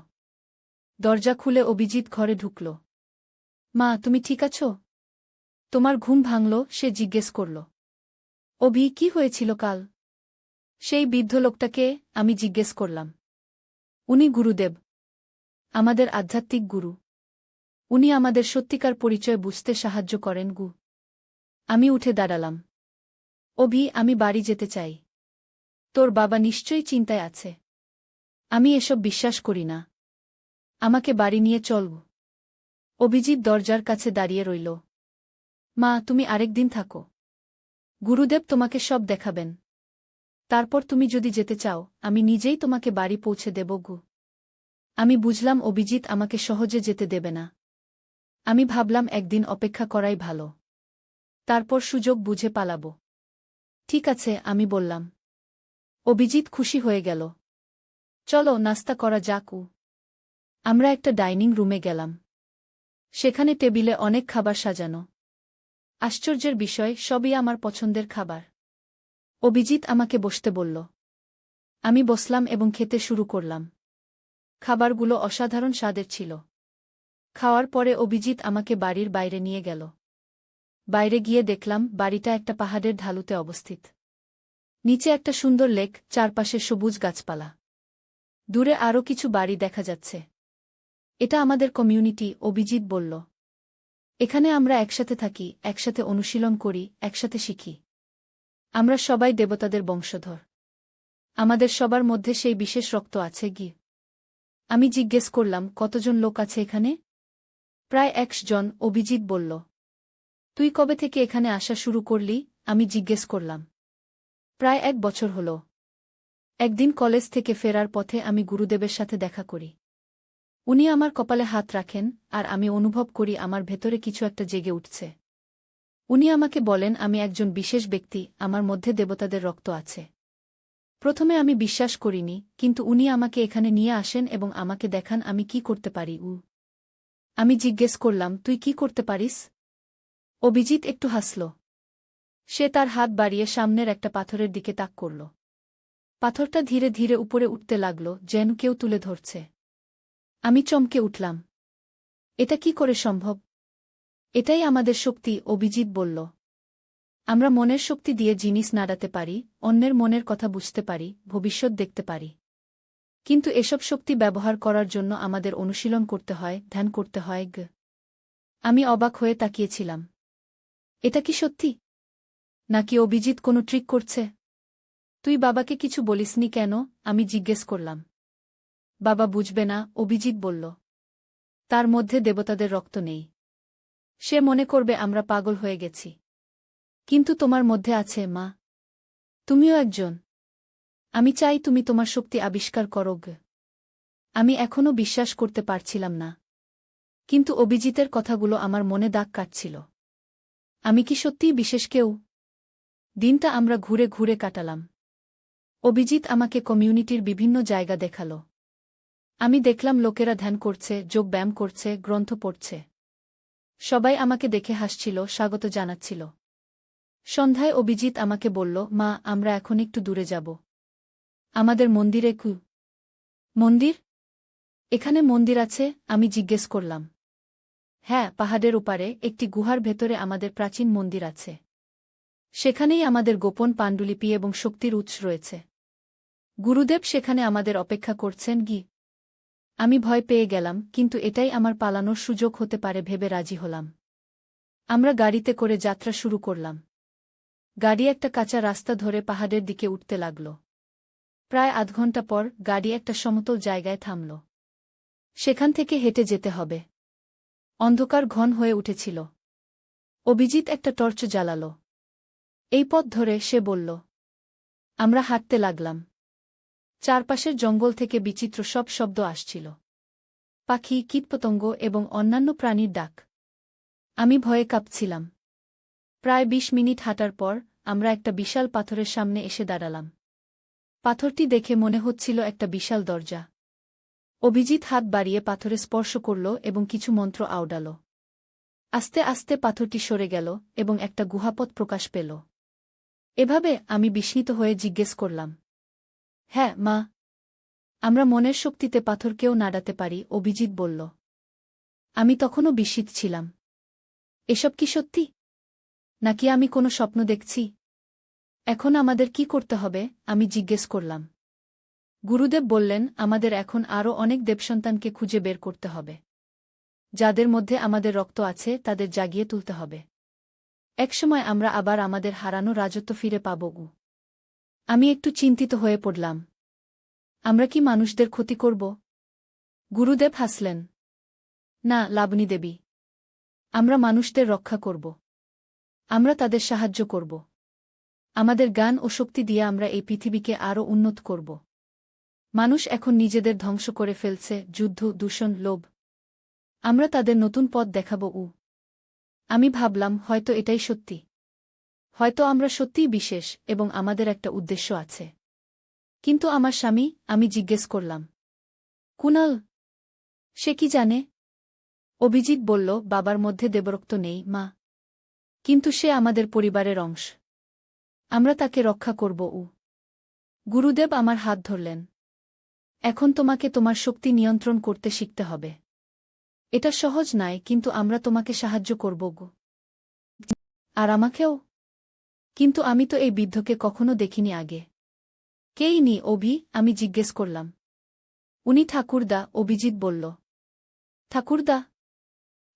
দরজা খুলে অভিজিৎ ঘরে ঢুকল। মা, তুমি ঠিক আছো? তোমার ঘুম ভাঙল? সে জিজ্ঞেস করল। অভি, কি হয়েছিল কাল? সেই বৃদ্ধ লোকটাকে? আমি জিজ্ঞেস করলাম। উনি গুরুদেব। আমাদের আধ্যাত্মিক গুরু। উনি আমাদের সত্যিকার পরিচয় বুঝতে সাহায্য করেন গু। আমি উঠে দাঁড়ালাম। অভি, আমি বাড়ি যেতে চাই। তোর বাবা নিশ্চয়ই চিন্তায় আছে। আমি এসব বিশ্বাস করি না। আমাকে বাড়ি নিয়ে চল। অভিজিৎ দরজার কাছে দাঁড়িয়ে রইল। মা, তুমি আরেকদিন থাকো। গুরুদেব তোমাকে সব দেখাবেন। তারপর তুমি যদি যেতে চাও, আমি নিজেই তোমাকে বাড়ি পৌঁছে দেব গু। আমি বুঝলাম অভিজিৎ আমাকে সহজে যেতে দেবে না। আমি ভাবলাম একদিন অপেক্ষা করাই ভালো। তারপর সুযোগ বুঝে পালাব। ঠিক আছে, আমি বললাম। অভিজিৎ খুশি হয়ে গেল। চলো নাস্তা করা যাক। আমরা একটা ডাইনিং রুমে গেলাম। সেখানে টেবিলে অনেক খাবার সাজানো। আশ্চর্যের বিষয়, সবই আমার পছন্দের খাবার। অভিজিৎ আমাকে বসতে বলল। আমি বসলাম এবং খেতে শুরু করলাম। খাবারগুলো অসাধারণ স্বাদের ছিল। খাওয়ার পরে অভিজিৎ আমাকে বাড়ির বাইরে নিয়ে গেল। বাইরে গিয়ে দেখলাম বাড়িটা একটা পাহাড়ের ঢালুতে অবস্থিত। নিচে একটা সুন্দর লেক, চারপাশে সবুজ গাছপালা। দূরে আরও কিছু বাড়ি দেখা যাচ্ছে। এটা আমাদের কমিউনিটি, অভিজিৎ বলল। এখানে আমরা একসাথে থাকি, একসাথে অনুশীলন করি, একসাথে শিখি। আমরা সবাই দেবতাদের বংশধর। আমাদের সবার মধ্যে সেই বিশেষ রক্ত আছে কি? আমি জিজ্ঞেস করলাম, কতজন লোক আছে এখানে? প্রায় 100 জন, অভিজিৎ বলল। তুই কবে থেকে এখানে আসা শুরু করলি? আমি জিজ্ঞেস করলাম। প্রায় 1 বছর হল। একদিন কলেজ থেকে ফেরার পথে আমি গুরুদেবের সাথে দেখা করি। উনি আমার কপালে হাত রাখেন, আর আমি অনুভব করি আমার ভেতরে কিছু একটা জেগে উঠছে। উনি আমাকে বলেন আমি একজন বিশেষ ব্যক্তি, আমার মধ্যে দেবতাদের রক্ত আছে। প্রথমে আমি বিশ্বাস করিনি, কিন্তু উনি আমাকে এখানে নিয়ে আসেন এবং আমাকে দেখান আমি কি করতে পারি। আমি জিজ্ঞেস করলাম, তুই কি করতে পারিস? অভিজিৎ একটু হাসল। সে তার হাত বাড়িয়ে সামনের একটা পাথরের দিকে তাক করল। পাথরটা ধীরে ধীরে উপরে উঠতে লাগল, যেন কেউ তুলে ধরছে। আমি চমকে উঠলাম। এটা কি করে সম্ভব? এটাই আমাদের শক্তি, অভিজিৎ বলল। আমরা মনের শক্তি দিয়ে জিনিস নাড়াতে পারি, অন্যের মনের কথা বুঝতে পারি, ভবিষ্যৎ দেখতে পারি। কিন্তু এসব শক্তি ব্যবহার করার জন্য আমাদের অনুশীলন করতে হয়, ধ্যান করতে হয়। আমি অবাক হয়ে তাকিয়েছিলাম। এটা কি সত্যি? নাকি অভিজিৎ কোনো ট্রিক করছে? তুই বাবাকে কিছু বলিসনি কেন? আমি জিজ্ঞেস করলাম। বাবা বুঝবে না, অভিজিৎ বলল। তার মধ্যে দেবতাদের রক্ত নেই। সে মনে করবে আমরা পাগল হয়ে গেছি। কিন্তু তোমার মধ্যে আছে, মা। তুমিও একজন। আমি চাই তুমি তোমার শক্তি আবিষ্কার করো। আমি এখনও বিশ্বাস করতে পারছিলাম না। কিন্তু অভিজিতের কথাগুলো আমার মনে দাগ কাটছিল। আমি কি সত্যিই বিশেষ কেউ? দিনটা আমরা ঘুরে ঘুরে কাটালাম। অভিজিৎ আমাকে কমিউনিটির বিভিন্ন জায়গা দেখাল। আমি দেখলাম লোকেরা ধ্যান করছে, যোগব্যায়াম করছে, গ্রন্থ পড়ছে। সবাই আমাকে দেখে হাসছিল, স্বাগত জানাচ্ছিল। সন্ধ্যায় অভিজিৎ আমাকে বলল, মা, আমরা এখন একটু দূরে যাব। আমাদের মন্দিরে। মন্দির? এখানে মন্দির আছে? আমি জিজ্ঞেস করলাম। হ্যাঁ, পাহাড়ের ওপারে একটি গুহার ভেতরে আমাদের প্রাচীন মন্দির আছে। সেখানেই আমাদের গোপন পাণ্ডুলিপি এবং শক্তির উৎস রয়েছে। গুরুদেব সেখানে আমাদের অপেক্ষা করছেন। আমি ভয় পেয়ে গেলাম, কিন্তু এটাই আমার পালানোর সুযোগ হতে পারে ভেবে রাজি হলাম। আমরা গাড়িতে করে যাত্রা শুরু করলাম। গাড়ি একটা কাঁচা রাস্তা ধরে পাহাড়ের দিকে উঠতে লাগল। প্রায় আধ ঘন্টা পর গাড়ি একটা সমতল জায়গায় থামল। সেখান থেকে হেঁটে যেতে হবে। অন্ধকার ঘন হয়ে উঠেছিল। অভিজিৎ একটা টর্চ জ্বালাল। এই পথ ধরে, সে বলল। আমরা হাঁটতে লাগলাম। চারপাশের জঙ্গল থেকে বিচিত্র সব শব্দ আসছিল। পাখি, কীটপতঙ্গ এবং অন্যান্য প্রাণীর ডাক। আমি ভয়ে কাঁপছিলাম। প্রায় 20 মিনিট হাঁটার পর আমরা একটা বিশাল পাথরের সামনে এসে দাঁড়ালাম। পাথরটি দেখে মনে হচ্ছিল একটা বিশাল দরজা। অভিজিৎ হাত বাড়িয়ে পাথরে স্পর্শ করল এবং কিছু মন্ত্র আওড়াল। আস্তে আস্তে পাথরটি সরে গেল এবং একটা গুহাপথ প্রকাশ পেল। এভাবে আমি বিস্মিত হয়ে জিজ্ঞেস করলাম। হ্যাঁ, মা। আমরা মনের শক্তিতে পাথরকেও নাড়াতে পারি, অভিজিৎ বলল। আমি তখনও বিস্মিত ছিলাম। এসব কি সত্যি? নাকি আমি কোনো স্বপ্ন দেখছি? এখন আমাদের কি করতে হবে? আমি জিজ্ঞেস করলাম। গুরুদেব বললেন, আমাদের এখন আরও অনেক দেবসন্তানকে খুঁজে বের করতে হবে। যাদের মধ্যে আমাদের রক্ত আছে তাদের জাগিয়ে তুলতে হবে। একসময় আমরা আবার আমাদের হারানো রাজত্ব ফিরে পাব। আমি একটু চিন্তিত হয়ে পড়লাম। আমরা কি মানুষদের ক্ষতি করব? গুরুদেব হাসলেন। না, লাবণী দেবী। আমরা মানুষদের রক্ষা করব। আমরা তাদের সাহায্য করব। আমাদের জ্ঞান ও শক্তি দিয়ে আমরা এই পৃথিবীকে আরও উন্নত করব। মানুষ এখন নিজেদের ধ্বংস করে ফেলছে, যুদ্ধ, দূষণ, লোভ। আমরা তাদের নতুন পথ দেখাব। আমি ভাবলাম, হয়তো এটাই সত্যি। হয়তো আমরা সত্যিই বিশেষ এবং আমাদের একটা উদ্দেশ্য আছে। কিন্তু আমার স্বামী? আমি জিজ্ঞেস করলাম। কুনাল? সে কি জানে? অভিজিৎ বলল, বাবার মধ্যে দেবরক্ত নেই মা। কিন্তু সে আমাদের পরিবারের অংশ। আমরা তাকে রক্ষা করব। গুরুদেব আমার হাত ধরলেন। এখন তোমাকে তোমার শক্তি নিয়ন্ত্রণ করতে শিখতে হবে। এটা সহজ নয়, কিন্তু আমরা তোমাকে সাহায্য করব গো। আর আমাকেও। কিন্তু আমি তো এই বৃদ্ধকে কখনো দেখিনি আগে। কেই নি অভি? আমি জিজ্ঞেস করলাম। উনি ঠাকুরদা, অভিজিৎ বলল। ঠাকুরদা?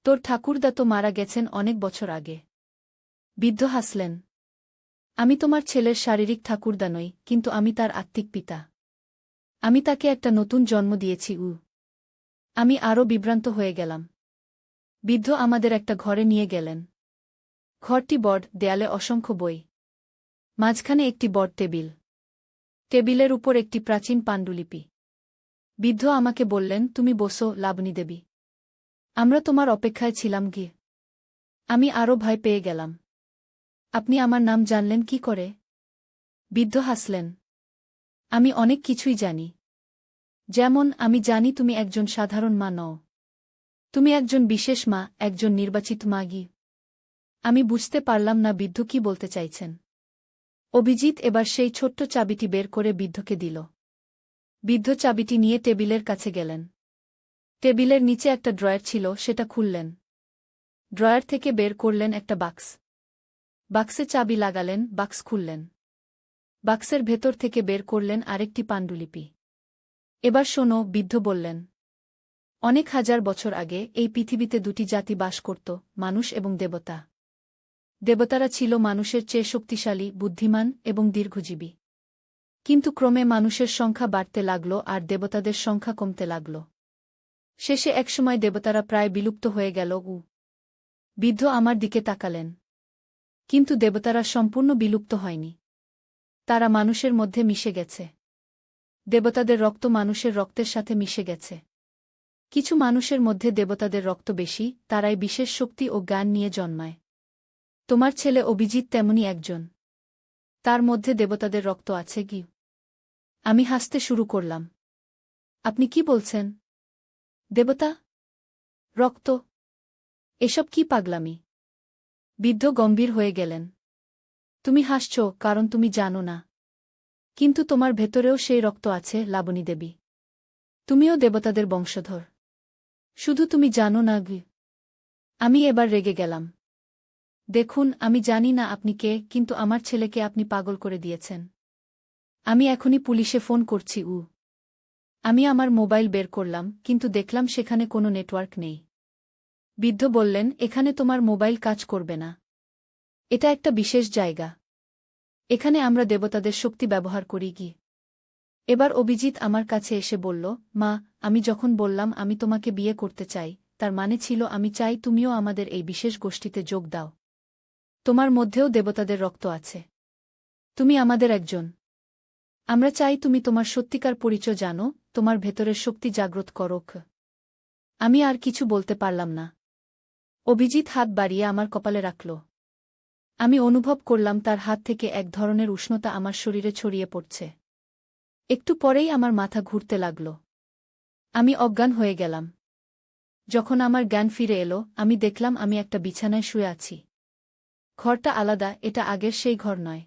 তোর ঠাকুরদা তো মারা গেছেন অনেক বছর আগে। বৃদ্ধ হাসলেন। আমি তোমার ছেলের শারীরিক ঠাকুরদা নই, কিন্তু আমি তার আত্মিক পিতা। আমি তাকে একটা নতুন জন্ম দিয়েছি। আমি আরও বিভ্রান্ত হয়ে গেলাম। বৃদ্ধ আমাদের একটা ঘরে নিয়ে গেলেন। ঘরটি বড়, দেয়ালে অসংখ্য বই। মাঝখানে একটি বড় টেবিল। টেবিলের উপর একটি প্রাচীন পাণ্ডুলিপি। বৃদ্ধ আমাকে বললেন, তুমি বসো লাবণী দেবী। আমরা তোমার অপেক্ষায় ছিলাম গিয়ে। আমি আরও ভয় পেয়ে গেলাম। আপনি আমার নাম জানলেন কি করে? বৃদ্ধ হাসলেন। আমি অনেক কিছুই জানি। যেমন আমি জানি তুমি একজন সাধারণ মা নও। তুমি একজন বিশেষ মা, একজন নির্বাচিত মা গি। আমি বুঝতে পারলাম না বৃদ্ধ কি বলতে চাইছেন। অভিজিৎ এবার সেই ছোট্ট চাবিটি বের করে বৃদ্ধকে দিল। বৃদ্ধ চাবিটি নিয়ে টেবিলের কাছে গেলেন। টেবিলের নিচে একটা ড্রয়ার ছিল, সেটা খুললেন। ড্রয়ার থেকে বের করলেন একটা বাক্স। বাক্সে চাবি লাগালেন, বাক্স খুললেন। বাক্সের ভেতর থেকে বের করলেন আরেকটি পাণ্ডুলিপি। এবার শোনো, বৃদ্ধ বললেন। অনেক হাজার বছর আগে এই পৃথিবীতে দুটি জাতি বাস করত, মানুষ এবং দেবতা। দেবতারা ছিল মানুষের চেয়ে শক্তিশালী, বুদ্ধিমান এবং দীর্ঘজীবী। কিন্তু ক্রমে মানুষের সংখ্যা বাড়তে লাগল আর দেবতাদের সংখ্যা কমতে লাগল। শেষে একসময় দেবতারা প্রায় বিলুপ্ত হয়ে গেল। বৃদ্ধ আমার দিকে তাকালেন। কিন্তু দেবতারা সম্পূর্ণ বিলুপ্ত হয়নি। তারা মানুষের মধ্যে মিশে গেছে। দেবতাদের রক্ত মানুষের রক্তের সাথে মিশে গেছে। কিছু মানুষের মধ্যে দেবতাদের রক্ত বেশি, তারাই বিশেষ শক্তি ও জ্ঞান নিয়ে জন্মায়। তোমার ছেলে অভিজিৎ তেমনি একজন। তার মধ্যে দেবতাদের রক্ত আছে কি? আমি হাসতে শুরু করলাম। আপনি কি বলছেন? দেবতা? রক্ত? এসব কি পাগলামি? বৃদ্ধ গম্ভীর হয়ে গেলেন। তুমি হাসছ কারণ তুমি জানো না। কিন্তু তোমার ভেতরেও সেই রক্ত আছে লাবণী দেবী। তুমিও দেবতাদের বংশধর। শুধু তুমি জানো না গি। আমি এবার রেগে গেলাম। দেখুন, আমি জানি না আপনি কে, কিন্তু আমার ছেলেকে আপনি পাগল করে দিয়েছেন। আমি এখনই পুলিশে ফোন করছি। আমি আমার মোবাইল বের করলাম, কিন্তু দেখলাম সেখানে কোনো নেটওয়ার্ক নেই। বৃদ্ধ বললেন, এখানে তোমার মোবাইল কাজ করবে না। এটা একটা বিশেষ জায়গা। এখানে আমরা দেবতাদের শক্তি ব্যবহার করি কি। এবার অভিজিৎ আমার কাছে এসে বলল, মা, আমি যখন বললাম আমি তোমাকে বিয়ে করতে চাই, তার মানে ছিল আমি চাই তুমিও আমাদের এই বিশেষ গোষ্ঠীতে যোগ দাও। তোমার মধ্যেও দেবতাদের রক্ত আছে। তুমি আমাদের একজন। আমরা চাই তুমি তোমার সত্যিকার পরিচয় জানো, তোমার ভেতরের শক্তি জাগ্রত করো। আমি আর কিছু বলতে পারলাম না। অভিজিৎ হাত বাড়িয়ে আমার কপালে রাখল। আমি অনুভব করলাম তার হাত থেকে এক ধরনের উষ্ণতা আমার শরীরে ছড়িয়ে পড়ছে। একটু পরেই আমার মাথা ঘুরতে লাগল। আমি অজ্ঞান হয়ে গেলাম। যখন আমার জ্ঞান ফিরে এলো, আমি দেখলাম আমি একটা বিছানায় শুয়ে আছি। ঘরটা আলাদা, এটা আগের সেই ঘর নয়।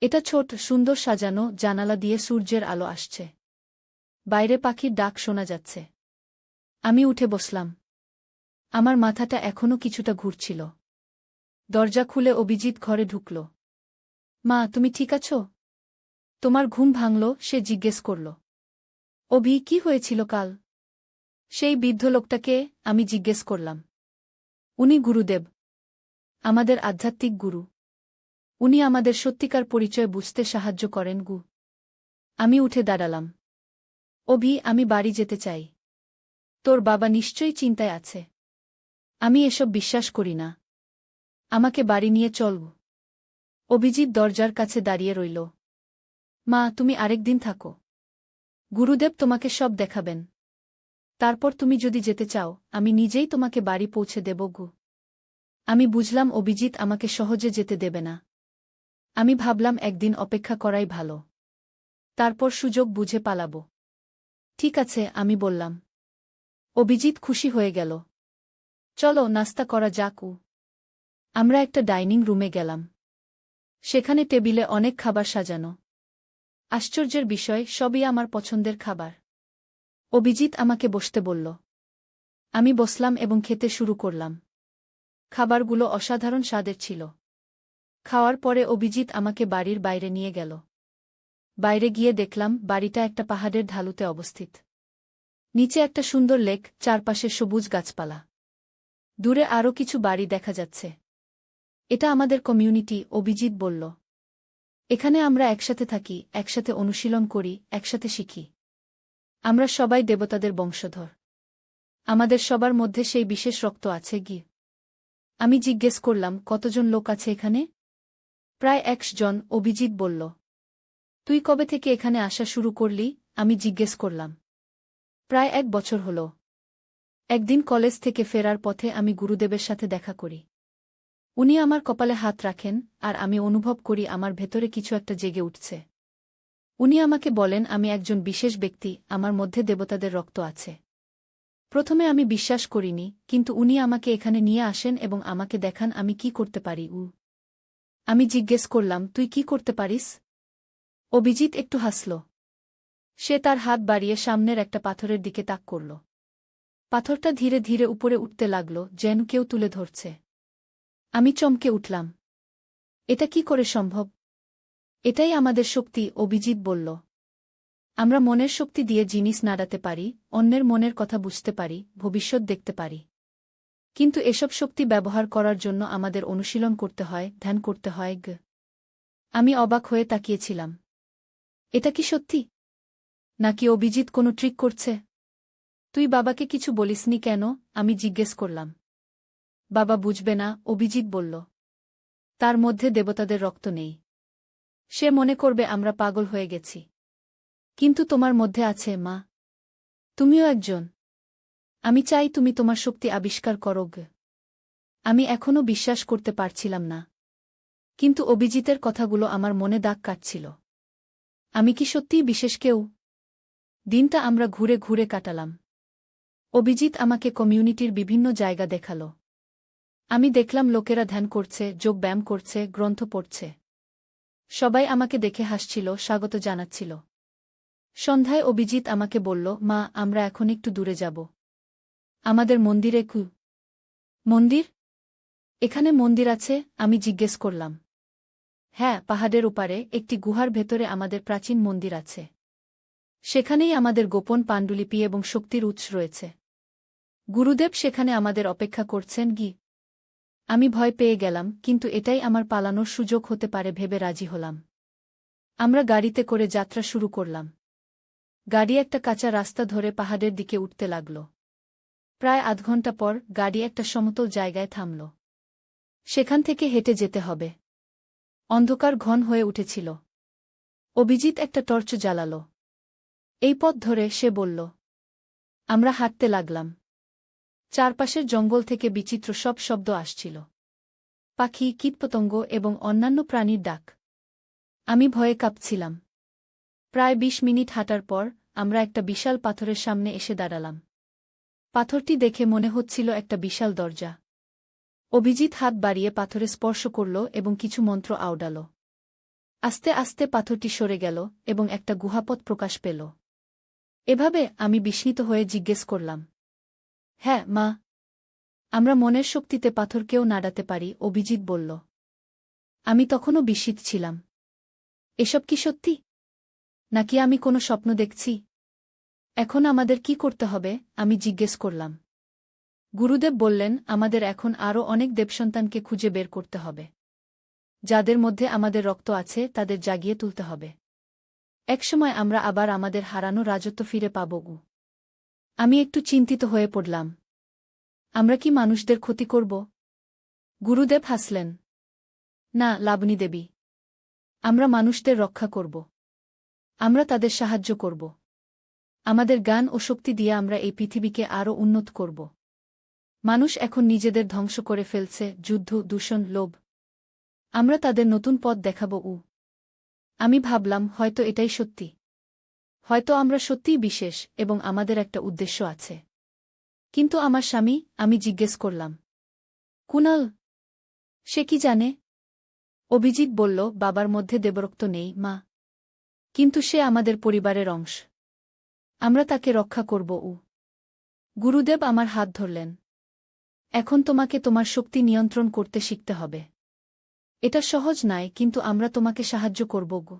এটা ছোট, সুন্দর সাজানো, জানালা দিয়ে সূর্যের আলো আসছে। বাইরে পাখির ডাক শোনা যাচ্ছে। আমি উঠে বসলাম। আমার মাথাটা এখনও কিছুটা ঘুরছিল। দরজা খুলে অভিজিৎ ঘরে ঢুকল। মা, তুমি ঠিক আছো? তোমার ঘুম ভাঙল? সে জিজ্ঞেস করল। অভি, কি হয়েছিল কাল? সেই বৃদ্ধ লোকটাকে? আমি জিজ্ঞেস করলাম। উনি গুরুদেব। আমাদের আধ্যাত্মিক গুরু। উনি আমাদের সত্যিকার পরিচয় বুঝতে সাহায্য করেন গু। আমি উঠে দাঁড়ালাম। অভি, আমি বাড়ি যেতে চাই। তোর বাবা নিশ্চয়ই চিন্তায় আছে। আমি এসব বিশ্বাস করি না। আমাকে বাড়ি নিয়ে চল। অভিজিৎ দরজার কাছে দাঁড়িয়ে রইল। মা, তুমি আরেকদিন থাকো। গুরুদেব তোমাকে সব দেখাবেন। তারপর তুমি যদি যেতে চাও, আমি নিজেই তোমাকে বাড়ি পৌঁছে দেব গু। আমি বুঝলাম অভিজিৎ আমাকে সহজে যেতে দেবে না। আমি ভাবলাম একদিন অপেক্ষা করাই ভালো। তারপর সুযোগ বুঝে পালাব। ঠিক আছে, আমি বললাম। অভিজিৎ খুশি হয়ে গেল। চলো নাস্তা করা যাক। আমরা একটা ডাইনিং রুমে গেলাম। সেখানে টেবিলে অনেক খাবার সাজানো। আশ্চর্যের বিষয়, সবই আমার পছন্দের খাবার। অভিজিৎ আমাকে বসতে বলল। আমি বসলাম এবং খেতে শুরু করলাম। খাবারগুলো অসাধারণ স্বাদের ছিল। খাওয়ার পরে অভিজিৎ আমাকে বাড়ির বাইরে নিয়ে গেল। বাইরে গিয়ে দেখলাম বাড়িটা একটা পাহাড়ের ঢালুতে অবস্থিত। নিচে একটা সুন্দর লেক, চারপাশে সবুজ গাছপালা। দূরে আরও কিছু বাড়ি দেখা যাচ্ছে। এটা আমাদের কমিউনিটি, অভিজিৎ বলল। এখানে আমরা একসাথে থাকি, একসাথে অনুশীলন করি, একসাথে শিখি। আমরা সবাই দেবতাদের বংশধর। আমাদের সবার মধ্যে সেই বিশেষ রক্ত আছে কি? আমি জিজ্ঞেস করলাম, কতজন লোক আছে এখানে? প্রায় 100 জন, অভিজিৎ বলল। তুই কবে থেকে এখানে আসা শুরু করলি? আমি জিজ্ঞেস করলাম। প্রায় 1 বছর হল। একদিন কলেজ থেকে ফেরার পথে আমি গুরুদেবের সাথে দেখা করি। উনি আমার কপালে হাত রাখেন, আর আমি অনুভব করি আমার ভেতরে কিছু একটা জেগে উঠছে। উনি আমাকে বলেন আমি একজন বিশেষ ব্যক্তি, আমার মধ্যে দেবতাদের রক্ত আছে। প্রথমে আমি বিশ্বাস করিনি, কিন্তু উনি আমাকে এখানে নিয়ে আসেন এবং আমাকে দেখান আমি কি করতে পারি। আমি জিজ্ঞেস করলাম, তুই কি করতে পারিস? অভিজিৎ একটু হাসল। সে তার হাত বাড়িয়ে সামনের একটা পাথরের দিকে তাক করল। পাথরটা ধীরে ধীরে উপরে উঠতে লাগল, যেন কেউ তুলে ধরছে। আমি চমকে উঠলাম। এটা কি করে সম্ভব? এটাই আমাদের শক্তি, অভিজিৎ বলল। আমরা মনের শক্তি দিয়ে জিনিস নাড়াতে পারি, অন্যের মনের কথা বুঝতে পারি, ভবিষ্যৎ দেখতে পারি। কিন্তু এসব শক্তি ব্যবহার করার জন্য আমাদের অনুশীলন করতে হয়, ধ্যান করতে হয়। আমি অবাক হয়ে তাকিয়েছিলাম। এটা কি সত্যি? নাকি অভিজিৎ কোনো ট্রিক করছে? তুই বাবাকে কিছু বলিসনি কেন? আমি জিজ্ঞেস করলাম। বাবা বুঝবে না, অভিজিৎ বলল। তার মধ্যে দেবতাদের রক্ত নেই। সে মনে করবে আমরা পাগল হয়ে গেছি। কিন্তু তোমার মধ্যে আছে, মা। তুমিও একজন। আমি চাই তুমি তোমার শক্তি আবিষ্কার করো। আমি এখনও বিশ্বাস করতে পারছিলাম না। কিন্তু অভিজিতের কথাগুলো আমার মনে দাগ কাটছিল। আমি কি সত্যিই বিশেষ কেউ? দিনটা আমরা ঘুরে ঘুরে কাটালাম। অভিজিৎ আমাকে কমিউনিটির বিভিন্ন জায়গা দেখালো। আমি দেখলাম লোকেরা ধ্যান করছে, যোগ ব্যায়াম করছে, গ্রন্থ পড়ছে। সবাই আমাকে দেখে হাসছিল, স্বাগত জানাচ্ছিল। সন্ধ্যায় অভিজিৎ আমাকে বলল, মা, আমরা এখন একটু দূরে যাব। আমাদের মন্দিরে। মন্দির? এখানে মন্দির আছে? আমি জিজ্ঞেস করলাম। হ্যাঁ, পাহাড়ের ওপারে একটি গুহার ভেতরে আমাদের প্রাচীন মন্দির আছে। সেখানেই আমাদের গোপন পাণ্ডুলিপি এবং শক্তির উৎস রয়েছে। গুরুদেব সেখানে আমাদের অপেক্ষা করছেন। আমি ভয় পেয়ে গেলাম, কিন্তু এটাই আমার পালানোর সুযোগ হতে পারে ভেবে রাজি হলাম। আমরা গাড়িতে করে যাত্রা শুরু করলাম। গাড়ি একটা কাঁচা রাস্তা ধরে পাহাড়ের দিকে উঠতে লাগল। প্রায় আধ ঘন্টা পর গাড়ি একটা সমতল জায়গায় থামল। সেখান থেকে হেঁটে যেতে হবে। অন্ধকার ঘন হয়ে উঠেছিল। অভিজিৎ একটা টর্চ জ্বালাল। এই পথ ধরে, সে বলল। আমরা হাঁটতে লাগলাম। চারপাশের জঙ্গল থেকে বিচিত্র সব শব্দ আসছিল। পাখি, কীটপতঙ্গ এবং অন্যান্য প্রাণীর ডাক। আমি ভয়ে কাঁপছিলাম। প্রায় 20 মিনিট হাঁটার পর আমরা একটা বিশাল পাথরের সামনে এসে দাঁড়ালাম। পাথরটি দেখে মনে হচ্ছিল একটা বিশাল দরজা। অভিজিৎ হাত বাড়িয়ে পাথরে স্পর্শ করল এবং কিছু মন্ত্র আওড়াল। আস্তে আস্তে পাথরটি সরে গেল এবং একটা গুহাপথ প্রকাশ পেল। এভাবে আমি বিস্মিত হয়ে জিজ্ঞেস করলাম। হ্যাঁ, মা। আমরা মনের শক্তিতে পাথরকেও নাড়াতে পারি, অভিজিৎ বলল। আমি তখনও বিস্মিত ছিলাম। এসব কি সত্যি? নাকি আমি কোনো স্বপ্ন দেখছি? এখন আমাদের কি করতে হবে? আমি জিজ্ঞেস করলাম। গুরুদেব বললেন, আমাদের এখন আরও অনেক দেবসন্তানকে খুঁজে বের করতে হবে। যাদের মধ্যে আমাদের রক্ত আছে তাদের জাগিয়ে তুলতে হবে। একসময় আমরা আবার আমাদের হারানো রাজত্ব ফিরে পাব। আমি একটু চিন্তিত হয়ে পড়লাম। আমরা কি মানুষদের ক্ষতি করব? গুরুদেব হাসলেন। না, লাবণী দেবী। আমরা মানুষদের রক্ষা করব। আমরা তাদের সাহায্য করব। আমাদের জ্ঞান ও শক্তি দিয়ে আমরা এই পৃথিবীকে আরও উন্নত করব। মানুষ এখন নিজেদের ধ্বংস করে ফেলছে, যুদ্ধ, দূষণ, লোভ। আমরা তাদের নতুন পথ দেখাব। আমি ভাবলাম, হয়তো এটাই সত্যি। হয়তো আমরা সত্যিই বিশেষ এবং আমাদের একটা উদ্দেশ্য আছে। কিন্তু আমার স্বামী, আমি জিজ্ঞেস করলাম। কুণাল? সে কি জানে? অভিজিৎ বলল, বাবার মধ্যে দেবরক্ত নেই, মা। কিন্তু সে আমাদের পরিবারের অংশ। আমরা তাকে রক্ষা করব। গুরুদেব আমার হাত ধরলেন। এখন তোমাকে তোমার শক্তি নিয়ন্ত্রণ করতে শিখতে হবে। এটা সহজ নয়, কিন্তু আমরা তোমাকে সাহায্য করব গো।